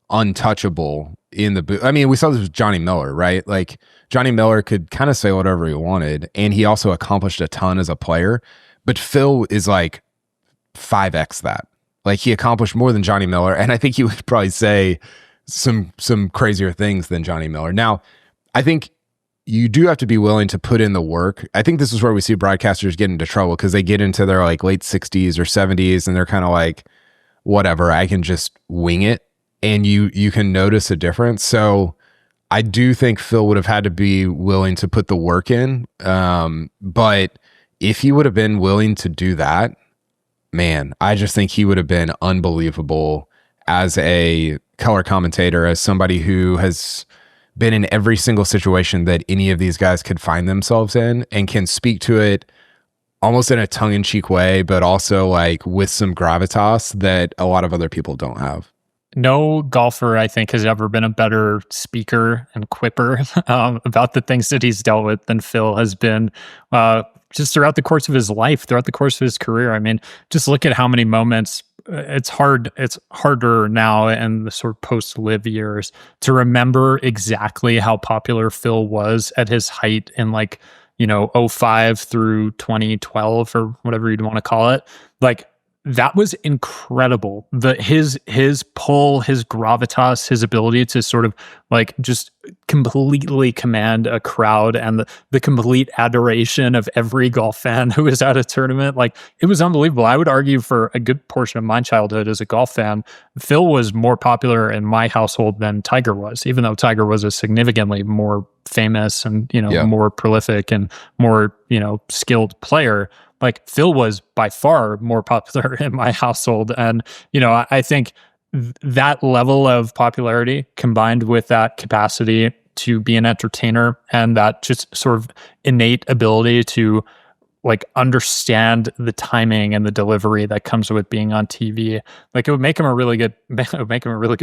untouchable in the booth. I mean, we saw this with Johnny Miller, right? Like Johnny Miller could kind of say whatever he wanted, and he also accomplished a ton as a player. But Phil is like 5x that. Like he accomplished more than Johnny Miller, and I think he would probably say some crazier things than Johnny Miller. Now, I think you do have to be willing to put in the work. I think this is where we see broadcasters get into trouble, because they get into their like late 60s or 70s and they're kind of like, whatever, I can just wing it, and you can notice a difference. So I do think Phil would have had to be willing to put the work in. But if he would have been willing to do that, man, I just think he would have been unbelievable as a color commentator, as somebody who has been in every single situation that any of these guys could find themselves in and can speak to it almost in a tongue-in-cheek way, but also like with some gravitas that a lot of other people don't have. No golfer, I think, has ever been a better speaker and quipper about the things that he's dealt with than Phil has been just throughout the course of his life, throughout the course of his career. I mean, just look at how many moments. It's harder now in the sort of post-live years to remember exactly how popular Phil was at his height in like, 05 through 2012 or whatever you'd want to call it. Like, that was incredible. His pull, his gravitas, his ability to sort of like just completely command a crowd, and the complete adoration of every golf fan who was at a tournament. Like, it was unbelievable. I would argue for a good portion of my childhood as a golf fan, Phil was more popular in my household than Tiger was, even though Tiger was a significantly more famous and, more prolific and more, skilled player. Like, Phil was by far more popular in my household. And, I think that level of popularity combined with that capacity to be an entertainer and that just sort of innate ability to like understand the timing and the delivery that comes with being on TV, like it would make him a really good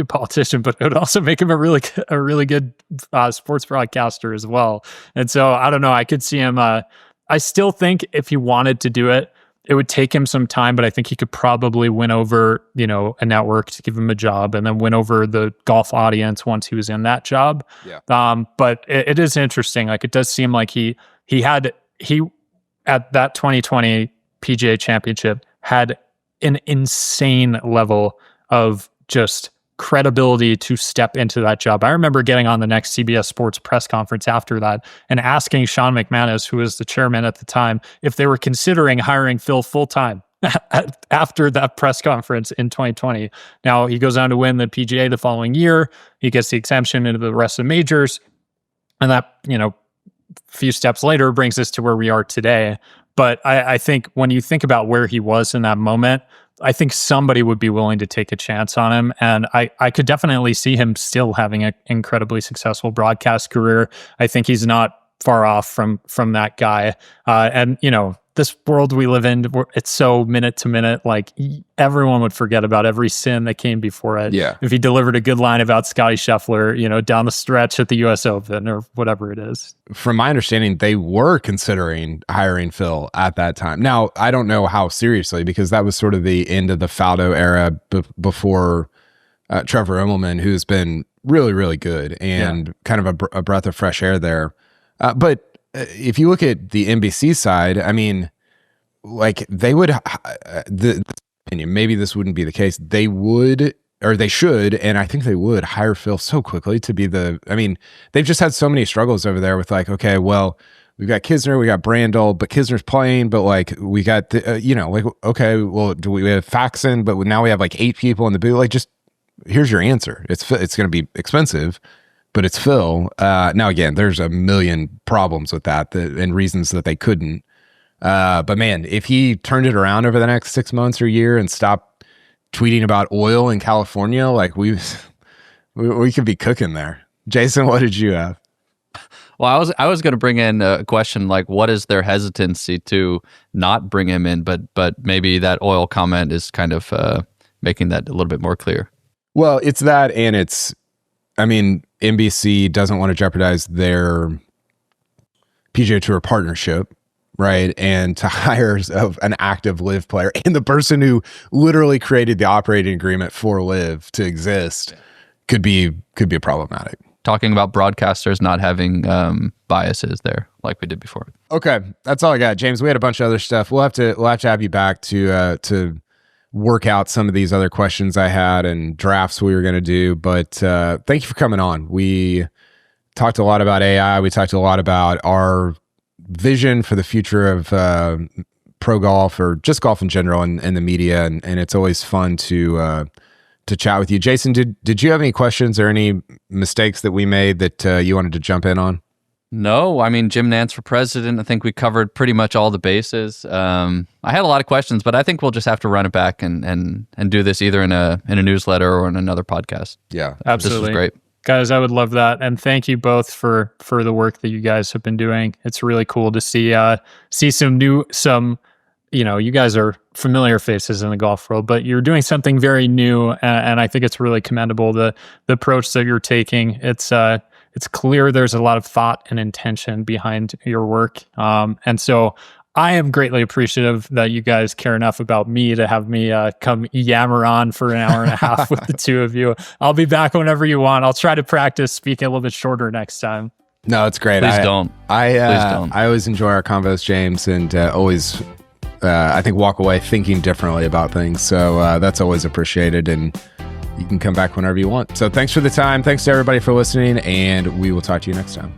politician, but it would also make him a really good sports broadcaster as well. And so I don't know, I could see him, I still think if he wanted to do it, it would take him some time, but I think he could probably win over, a network to give him a job, and then win over the golf audience once he was in that job. Yeah. But it is interesting. Like, it does seem like he at that 2020 PGA Championship had an insane level of just credibility to step into that job. I remember getting on the next CBS Sports press conference after that and asking Sean McManus, who was the chairman at the time, if they were considering hiring Phil full-time after that press conference in 2020. Now, he goes on to win the PGA the following year. He gets the exemption into the rest of the majors. And that, a few steps later brings us to where we are today. But I think when you think about where he was in that moment, I think somebody would be willing to take a chance on him. And I could definitely see him still having an incredibly successful broadcast career. I think he's not far off from that guy. And, this world we live in, it's so minute to minute, like everyone would forget about every sin that came before it. Yeah. If he delivered a good line about Scotty Scheffler, down the stretch at the US Open or whatever it is. From my understanding, they were considering hiring Phil at that time. Now, I don't know how seriously, because that was sort of the end of the Faldo era before Trevor Immelman, who's been really, really good and kind of a breath of fresh air there. But if you look at the NBC side, I mean, like they would, the opinion, maybe this wouldn't be the case. They would, or they should, and I think they would hire Phil so quickly to be they've just had so many struggles over there with like, okay, well, we've got Kisner, we got Brandel, but Kisner's playing, but like we got, okay, well, do we have Faxon, but now we have like 8 people in the booth. Like, just here's your answer. It's going to be expensive, but it's Phil. Now, again, there's a million problems with that and reasons that they couldn't. But man, if he turned it around over the next 6 months or year and stopped tweeting about oil in California, like we could be cooking there. Jason, what did you have? Well, I was going to bring in a question like, what is their hesitancy to not bring him in? But maybe that oil comment is kind of making that a little bit more clear. Well, it's that, and NBC doesn't want to jeopardize their PGA Tour partnership, right? And to hire an active LIV player and the person who literally created the operating agreement for LIV to exist could be problematic. Talking about broadcasters not having biases there, like we did before. Okay, that's all I got, James. We had a bunch of other stuff. We'll have to have you back to work out some of these other questions I had and drafts we were going to do. But thank you for coming on. We talked a lot about AI. We talked a lot about our vision for the future of pro golf, or just golf in general, and the media. And it's always fun to chat with you. Jason, did you have any questions or any mistakes that we made that you wanted to jump in on? No, Jim Nantz for president. I think we covered pretty much all the bases. I had a lot of questions, but I think we'll just have to run it back and do this either in a newsletter or in another podcast. Yeah, absolutely. This was great. Guys, I would love that. And thank you both for the work that you guys have been doing. It's really cool to see some you guys are familiar faces in the golf world, but you're doing something very new. And I think it's really commendable, the approach that you're taking. It's clear there's a lot of thought and intention behind your work. And so I am greatly appreciative that you guys care enough about me to have me come yammer on for an hour and a half with the two of you. I'll be back whenever you want. I'll try to practice speaking a little bit shorter next time. No, it's great. Please don't. I always enjoy our convos, James, and always, I think, walk away thinking differently about things. So that's always appreciated, and you can come back whenever you want. So thanks for the time. Thanks to everybody for listening, and we will talk to you next time.